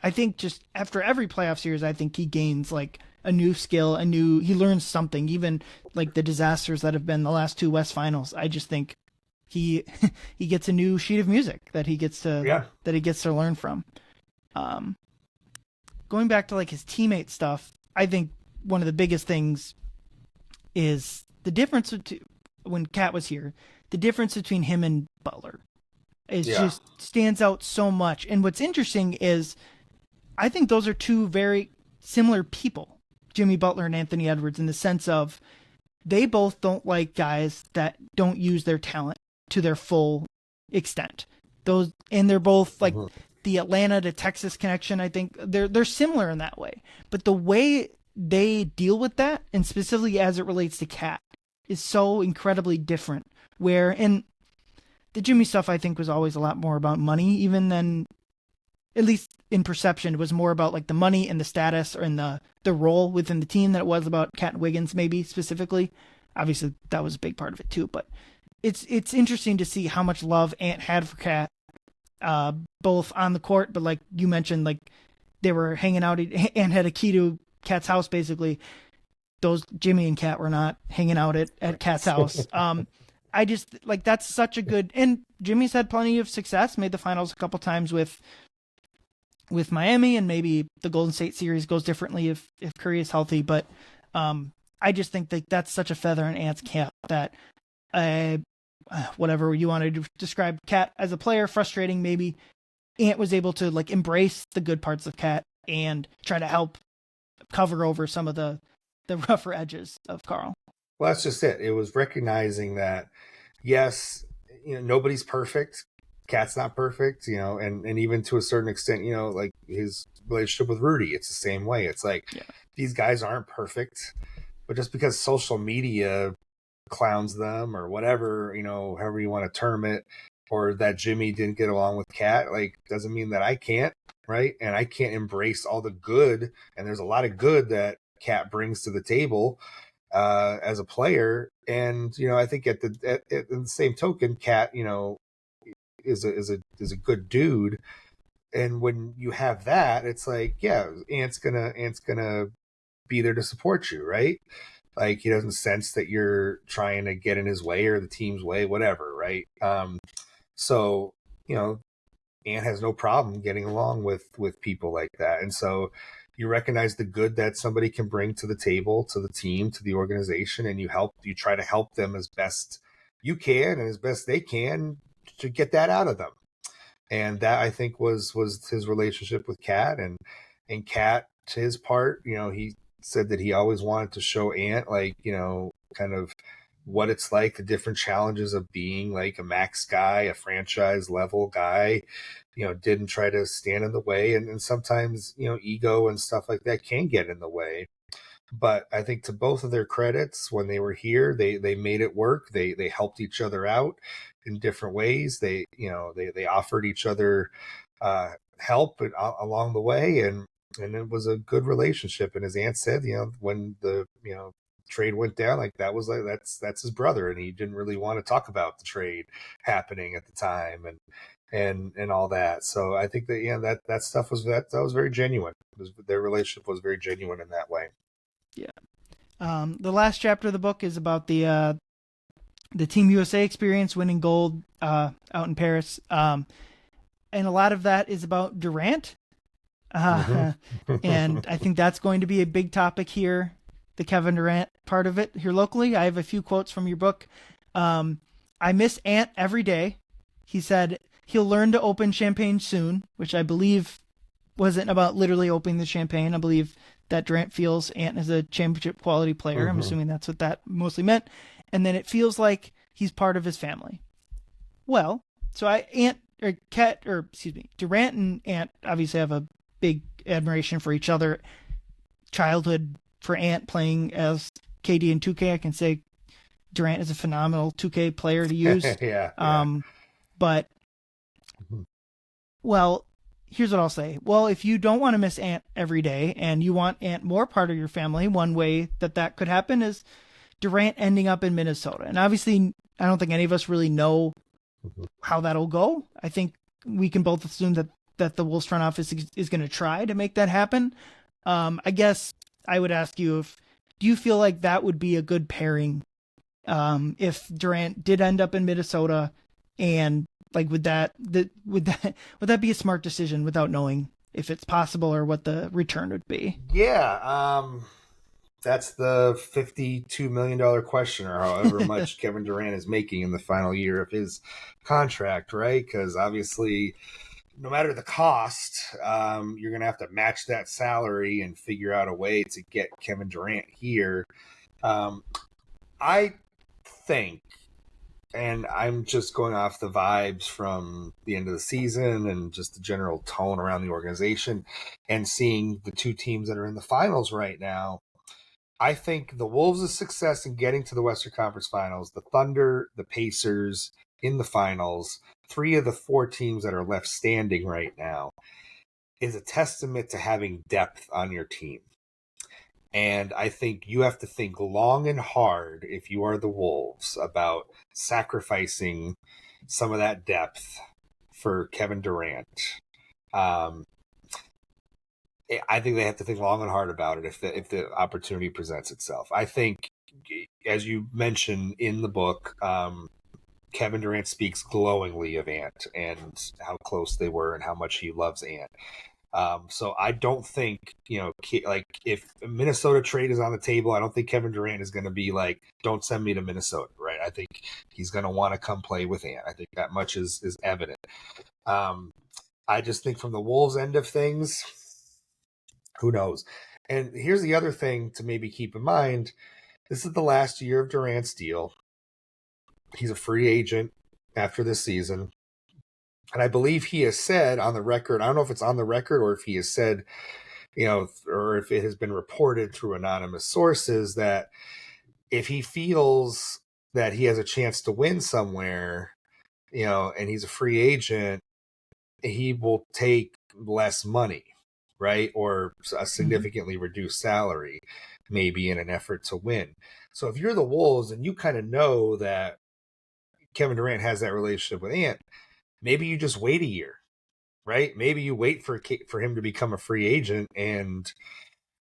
I think just after every playoff series, I think he gains like a new skill, he learns something. Even like the disasters that have been the last 2 West Finals, I just think he gets a new sheet of music that he gets to learn from. Going back to like his teammate stuff, I think one of the biggest things is the difference when Cat was here. The difference between him and Butler just stands out so much. And what's interesting is I think those are 2 very similar people, Jimmy Butler and Anthony Edwards, in the sense of they both don't like guys that don't use their talent to their full extent. And they're both like the Atlanta to Texas connection. I think they're similar in that way, but the way they deal with that, and specifically as it relates to Cat, is so incredibly different. And the Jimmy stuff, I think, was always a lot more about money, even than, at least in perception, it was more about like the money and the status and the role within the team than it was about Cat and Wiggins, maybe specifically. Obviously, that was a big part of it too, but it's interesting to see how much love Ant had for Cat, both on the court, but like you mentioned, like they were hanging out. Ant had a key to Cat's house, basically. Those Jimmy and Cat were not hanging out at Cat's house. I just like that's such a good, and Jimmy's had plenty of success, made the finals a couple times with Miami, and maybe the Golden State series goes differently if Curry is healthy. But I just think that that's such a feather in Ant's cap that whatever you want to describe Cat as a player, frustrating maybe, Ant was able to like embrace the good parts of Cat and try to help cover over some of the rougher edges of Karl. Well, that's just it. It was recognizing that, yes, nobody's perfect. Cat's not perfect, and even to a certain extent, like his relationship with Rudy, it's the same way. It's like, these guys aren't perfect, but just because social media clowns them or whatever, however you want to term it, or that Jimmy didn't get along with Cat, like, doesn't mean that I can't, right? And I can't embrace all the good, and there's a lot of good that Cat brings to the table as a player. And I think at the same token, Cat is a good dude, and when you have that, it's like, Ant's gonna be there to support you, right? Like, he doesn't sense that you're trying to get in his way or the team's way, whatever, right? So Ant has no problem getting along with people like that, and so you recognize the good that somebody can bring to the table, to the team, to the organization, and you try to help them as best you can and as best they can to get that out of them. And that, I think, was his relationship with Cat, and Cat, to his part, he said that he always wanted to show Ant, like, kind of what it's like, the different challenges of being like a max guy, a franchise level guy, didn't try to stand in the way. And sometimes, ego and stuff like that can get in the way. But I think to both of their credits, when they were here, they made it work. They helped each other out in different ways. They offered each other help along the way, and it was a good relationship. And as Ant said, when the trade went down, like that's his brother, and he didn't really want to talk about the trade happening at the time, and all that. So I think that that stuff was that was very genuine. Their relationship was very genuine in that way. Yeah. The last chapter of the book is about the Team USA experience, winning gold out in Paris. And a lot of that is about Durant. And I think that's going to be a big topic here, the Kevin Durant part of it here locally. I have a few quotes from your book. I miss Ant every day. He said he'll learn to open champagne soon, which I believe wasn't about literally opening the champagne. I believe that Durant feels Ant is a championship quality player. I'm assuming that's what that mostly meant. And then it feels like he's part of his family. Well, so Durant and Ant obviously have a big admiration for each other. Childhood for Ant playing as KD in 2K, I can say Durant is a phenomenal 2K player to use. But well, here's what I'll say. Well, if you don't want to miss Ant every day and you want Ant more part of your family, one way that could happen is Durant ending up in Minnesota. And obviously, I don't think any of us really know how that'll go. I think we can both assume that the Wolves front office is going to try to make that happen. I guess I would ask you, do you feel like that would be a good pairing if Durant did end up in Minnesota, and like would that be a smart decision without knowing if it's possible or what the return would be? Yeah, that's the $52 million question, or however much Kevin Durant is making in the final year of his contract, right? Because obviously, no matter the cost, you're going to have to match that salary and figure out a way to get Kevin Durant here. I think, and I'm just going off the vibes from the end of the season and just the general tone around the organization and seeing the two teams that are in the finals right now, I think the Wolves' success in getting to the Western Conference Finals, the Thunder, the Pacers in the finals, 3 of the 4 teams that are left standing right now, is a testament to having depth on your team. And I think you have to think long and hard, if you are the Wolves, about sacrificing some of that depth for Kevin Durant. I think they have to think long and hard about it if the opportunity presents itself. I think, as you mentioned in the book, Kevin Durant speaks glowingly of Ant and how close they were and how much he loves Ant. So I don't think, like if a Minnesota trade is on the table, I don't think Kevin Durant is going to be like, don't send me to Minnesota, right? I think he's going to want to come play with Ant. I think that much is evident. I just think from the Wolves end of things, who knows? And here's the other thing to maybe keep in mind. This is the last year of Durant's deal. He's a free agent after this season. And I believe he has said on the record, I don't know if it's on the record or if he has said, or if it has been reported through anonymous sources, that if he feels that he has a chance to win somewhere, and he's a free agent, he will take less money, right? Or a significantly reduced salary, maybe in an effort to win. So if you're the Wolves and you kind of know that Kevin Durant has that relationship with Ant, maybe you just wait a year, right? Maybe you wait for him to become a free agent, and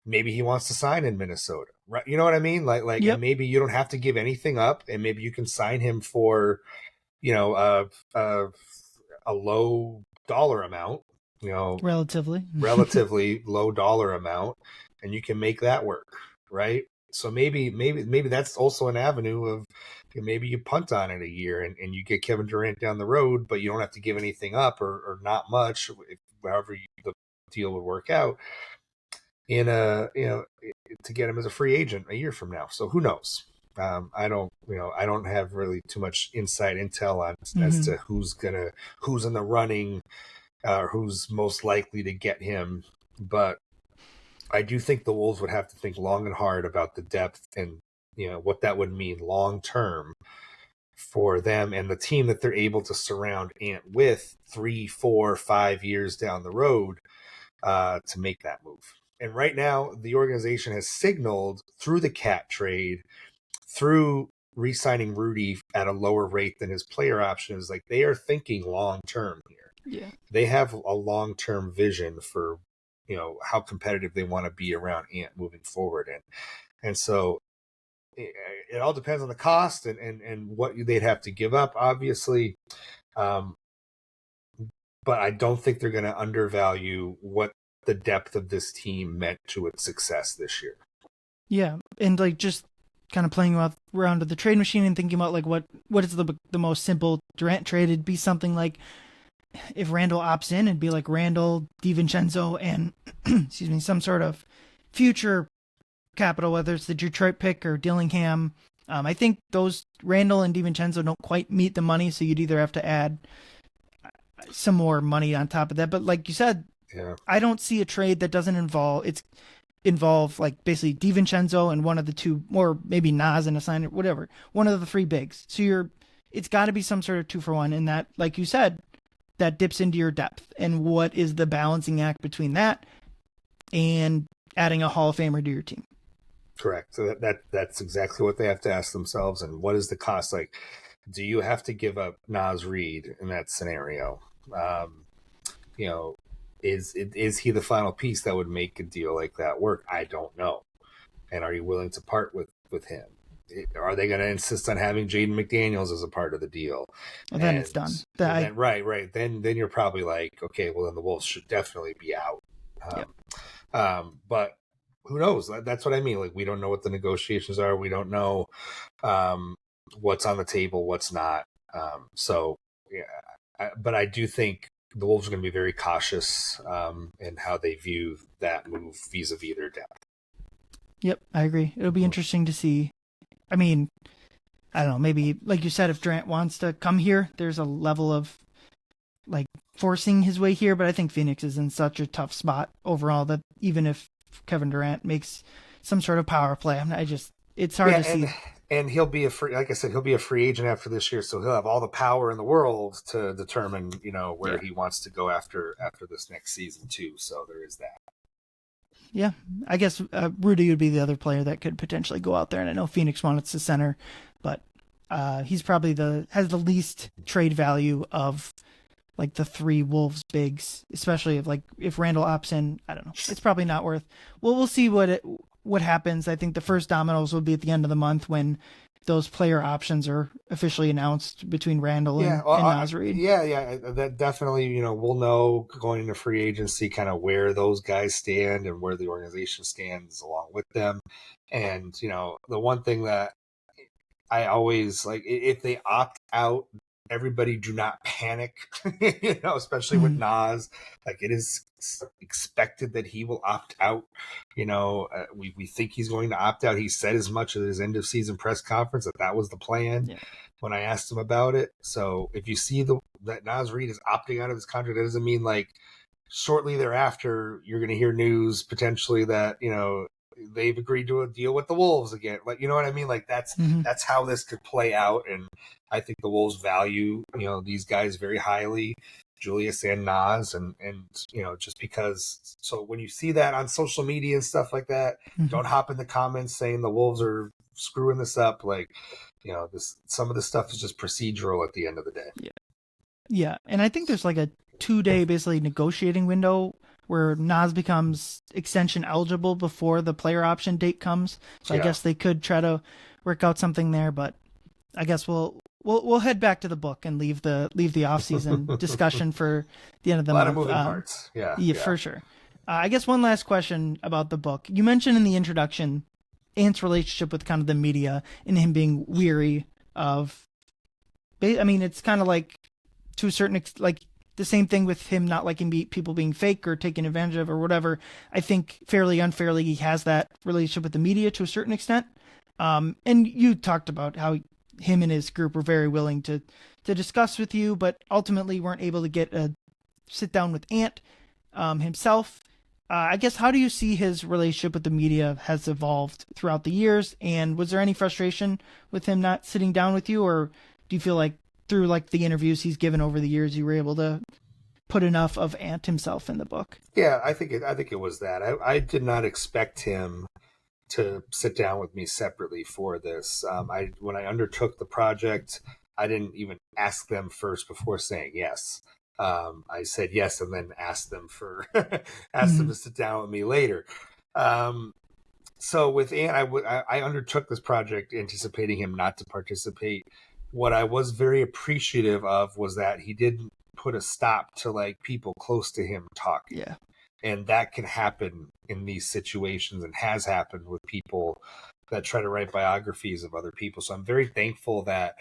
maybe he wants to sign in Minnesota, right? You know what I mean? Like, Yep. And maybe you don't have to give anything up, and maybe you can sign him for, a low dollar amount, relatively low dollar amount, and you can make that work, right? So maybe that's also an avenue of, maybe you punt on it a year and you get Kevin Durant down the road, but you don't have to give anything up or not much, however the deal would work out, to get him as a free agent a year from now. So who knows? I don't have really too much inside intel on as Mm-hmm. to who's in the running, who's most likely to get him. But I do think the Wolves would have to think long and hard about the depth and what that would mean long term for them and the team that they're able to surround Ant with 3, 4, 5 years down the road to make that move. And right now, the organization has signaled through the Cat trade, through re-signing Rudy at a lower rate than his player options, like they are thinking long term here. Yeah. They have a long term vision for how competitive they want to be around Ant moving forward, and so it all depends on the cost and what they'd have to give up, obviously. But I don't think they're going to undervalue what the depth of this team meant to its success this year. Yeah, and like just kind of playing around with the trade machine and thinking about like what is the most simple Durant trade. It'd be something like if Randall opts in, it'd be like Randall, DiVincenzo, and excuse me, some sort of future capital, whether it's the Detroit pick or Dillingham. I think those Randall and DiVincenzo don't quite meet the money, so you'd either have to add some more money on top of that. But like you said, Yeah. I don't see a trade that doesn't involve like basically DiVincenzo and one of the two, or maybe Nas and a signer, whatever, one of the three bigs. So it's got to be some sort of 2-for-1, and that, like you said, that dips into your depth. And what is the balancing act between that and adding a Hall of Famer to your team? Correct. So that's exactly what they have to ask themselves. And what is the cost? Like, do you have to give up Nas Reed in that scenario? Is he the final piece that would make a deal like that work? I don't know. And are you willing to part with him? Are they going to insist on having Jaden McDaniels as a part of the deal? Well, then it's done. Right. Then you're probably like, okay, well then the Wolves should definitely be out. But who knows? That's what I mean. Like, we don't know what the negotiations are. We don't know what's on the table, what's not. But I do think the Wolves are going to be very cautious in how they view that move vis-a-vis their depth. Yep, I agree. It'll be interesting to see. I mean, I don't know, maybe, like you said, if Durant wants to come here, there's a level of, like, forcing his way here, but I think Phoenix is in such a tough spot overall that even if Kevin Durant makes some sort of power play, it's hard to see. And he'll be like I said, he'll be a free agent after this year, so he'll have all the power in the world to determine, where he wants to go after this next season too. So there is that. Yeah, I guess Rudy would be the other player that could potentially go out there, and I know Phoenix wants to center, but he's probably has the least trade value of like the three Wolves bigs, especially if Randall opts in. I don't know, it's probably not worth. Well, we'll see what happens. I think the first dominoes will be at the end of the month when those player options are officially announced between Randall and Nas Reed. Yeah, that definitely, we'll know going into free agency kind of where those guys stand and where the organization stands along with them. And, the one thing that I always like, if they opt out, everybody do not panic, especially with Nas. Like, it is expected that he will opt out. We think he's going to opt out. He said as much at his end of season press conference that was the plan when I asked him about it. So if you see that Nas Reed is opting out of his contract, that doesn't mean like shortly thereafter you're going to hear news potentially that they've agreed to a deal with the Wolves again. Like, you know what I mean? Like that's how this could play out. And I think the Wolves value, these guys very highly, Julius and Nas, and just because. So when you see that on social media and stuff like that, don't hop in the comments saying the Wolves are screwing this up. Like, some of this stuff is just procedural at the end of the day. Yeah. And I think there's like a 2-day basically negotiating window where Nas becomes extension eligible before the player option date comes. So I guess they could try to work out something there, but I guess we'll head back to the book and leave the off-season discussion for the end of the month. A lot of moving parts. Yeah, for sure. I guess one last question about the book. You mentioned in the introduction Ant's relationship with kind of the media and him being weary of. I mean, it's kind of like to a certain like the same thing with him not liking people being fake or taken advantage of or whatever. I think fairly unfairly he has that relationship with the media to a certain extent. And you talked about how him and his group were very willing to discuss with you, but ultimately weren't able to get a sit down with Ant himself. I guess, how do you see his relationship with the media has evolved throughout the years? And was there any frustration with him not sitting down with you, or do you feel like through like the interviews he's given over the years, you were able to put enough of Ant himself in the book? Yeah, I think it was that. I did not expect him to sit down with me separately for this. When I undertook the project, I didn't even ask them first before saying yes. I said yes and then asked them asked them to sit down with me later. So with Ant, I undertook this project anticipating him not to participate. What I was very appreciative of was that he didn't put a stop to like people close to him talking. Yeah. And that can happen in these situations and has happened with people that try to write biographies of other people. So I'm very thankful that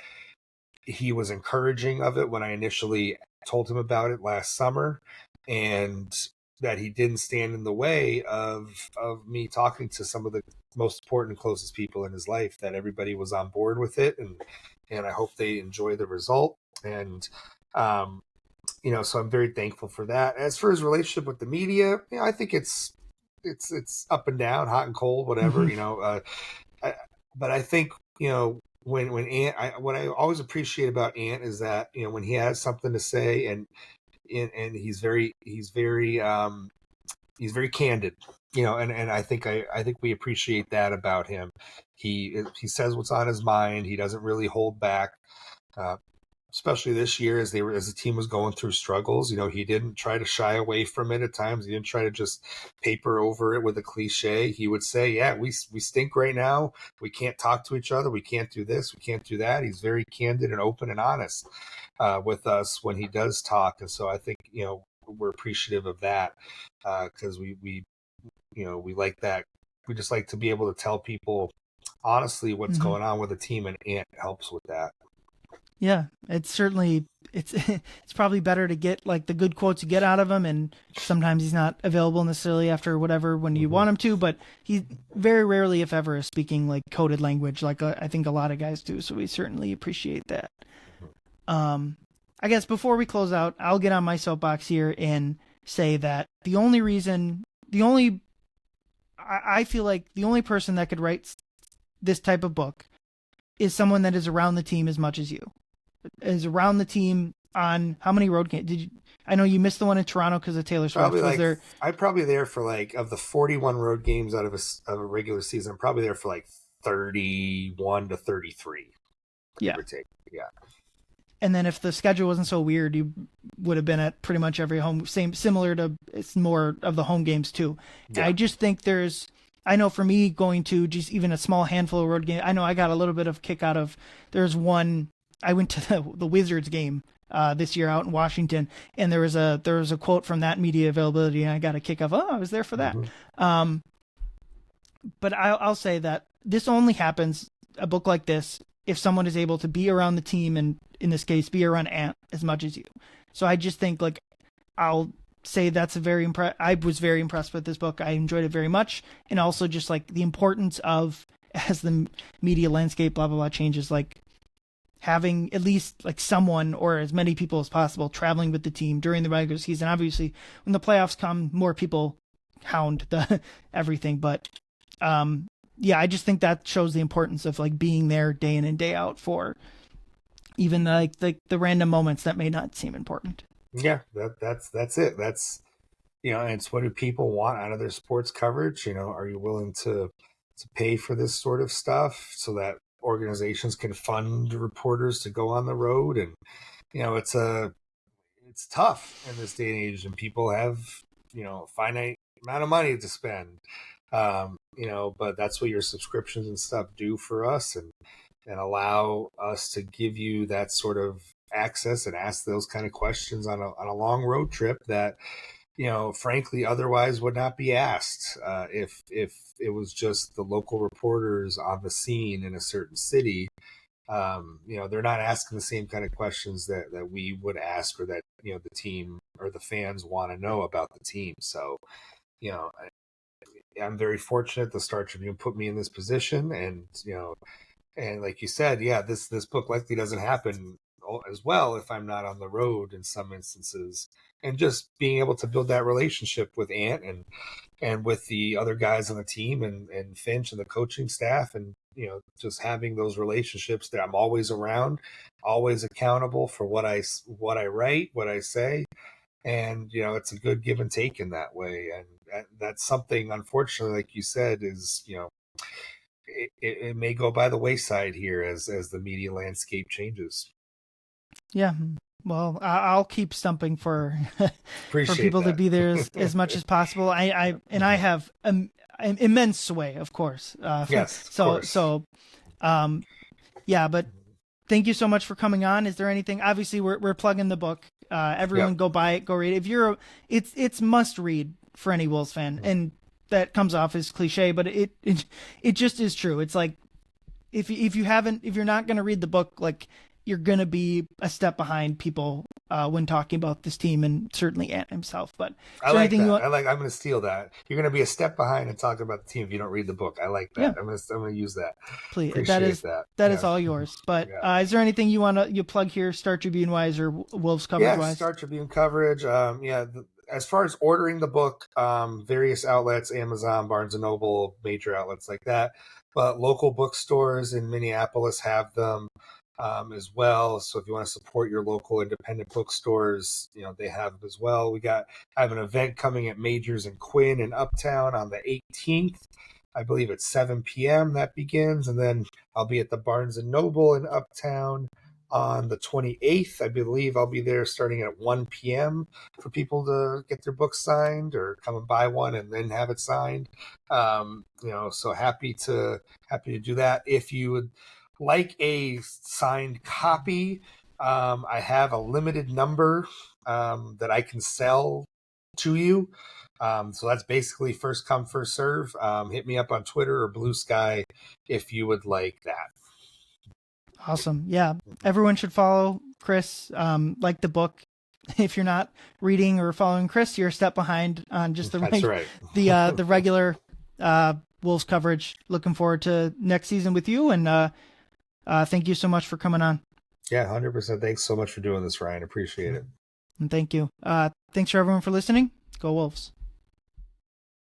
he was encouraging of it when I initially told him about it last summer, and that he didn't stand in the way of me talking to some of the most important, closest people in his life, that everybody was on board with it. And I hope they enjoy the result. And, so I'm very thankful for that. As for his relationship with the media, I think it's up and down, hot and cold, whatever, but I think, when Ant, what I always appreciate about Ant is that, when he has something to say and he's very candid, and I think we appreciate that about him. He says what's on his mind. He doesn't really hold back. Especially this year, as the team was going through struggles, he didn't try to shy away from it at times. He didn't try to just paper over it with a cliche. He would say, "Yeah, we stink right now. We can't talk to each other. We can't do this. We can't do that." He's very candid and open and honest with us when he does talk, and so I think we're appreciative of that, because we like that. We just like to be able to tell people honestly what's going on with the team, and Ant helps with that. Yeah, it's certainly it's probably better to get like the good quotes you get out of him, and sometimes he's not available necessarily after whatever when you want him to, but he very rarely, if ever, is speaking like coded language like I think a lot of guys do. So we certainly appreciate that. I guess before we close out, I'll get on my soapbox here and say that I feel like the only person that could write this type of book is someone that is around the team as much as you. Is around the team on how many road games? I know you missed the one in Toronto because of Taylor Swift. I'm probably there for of the 41 road games out of a regular season, I'm probably there for 31 to 33. Yeah. Yeah. And then if the schedule wasn't so weird, you would have been at pretty much every home, similar to, it's more of the home games too. Yeah. I just think I know for me going to just even a small handful of road games, I know I got a little bit of kick out of, there's one, I went to the Wizards game this year out in Washington, and there was a quote from that media availability, and I got a kick of, I was there for that. But I'll say that this only happens, a book like this, if someone is able to be around the team, and in this case, be around Ant as much as you. So I just think I'll say that's I was very impressed with this book. I enjoyed it very much. And also just the importance of, as the media landscape, blah, blah, blah, changes, having at least someone or as many people as possible traveling with the team during the regular season. Obviously, when the playoffs come, more people hound everything. But yeah, I just think that shows the importance of being there day in and day out for even the random moments that may not seem important. Yeah, that's it. That's and it's, what do people want out of their sports coverage? Are you willing to pay for this sort of stuff so that organizations can fund reporters to go on the road? And it's tough in this day and age, and people have a finite amount of money to spend. But that's what your subscriptions and stuff do for us, and allow us to give you that sort of access and ask those kind of questions on a long road trip that frankly otherwise would not be asked if it was just the local reporters on the scene in a certain city. They're not asking the same kind of questions that we would ask, or that the team or the fans want to know about the team. So I'm very fortunate the Star Tribune put me in this position, and and like you said, yeah, this book likely doesn't happen as well if I'm not on the road in some instances. And just being able to build that relationship with Ant and with the other guys on the team and Finch and the coaching staff, and just having those relationships that I'm always around, always accountable for what I write, what I say, and it's a good give and take in that way. And that's something, unfortunately, like you said, is it may go by the wayside here as the media landscape changes. Yeah. Well, I'll keep stumping for people that. to be there as much as possible. I have immense sway, of course. Yes. Yeah, but thank you so much for coming on. Is there anything? Obviously, we're plugging the book. Everyone go buy it, go read it. It's must read for any Wolves fan, and that comes off as cliche, but it just is true. It's like if you're not going to read the book, like, you're going to be a step behind people when talking about this team, and certainly Ant himself. But I like that. I'm going to steal that. You're going to be a step behind and talking about the team if you don't read the book. I like that. Yeah. I'm going to use that. Please, that is all yours. But is there anything you want to plug here, Star Tribune wise or Wolves coverage wise? Star Tribune coverage. As far as ordering the book, various outlets, Amazon, Barnes and Noble, major outlets like that. But local bookstores in Minneapolis have them. As well. So if you want to support your local independent bookstores, they have them as well. I have an event coming at Majors and Quinn in Uptown on the 18th. I believe at 7 p.m. that begins. And then I'll be at the Barnes and Noble in Uptown on the 28th. I believe I'll be there starting at 1 p.m. for people to get their books signed or come and buy one and then have it signed. So happy to do that. If you would like a signed copy, I have a limited number that I can sell to you. So that's basically first come, first serve. Hit me up on Twitter or Blue Sky if you would like that. Awesome. Yeah. Everyone should follow Chris, like the book. If you're not reading or following Chris, you're a step behind on just the the regular Wolves coverage. Looking forward to next season with you, and thank you so much for coming on. Yeah, 100%. Thanks so much for doing this, Ryan. Appreciate it. And thank you. Thanks for everyone for listening. Go Wolves.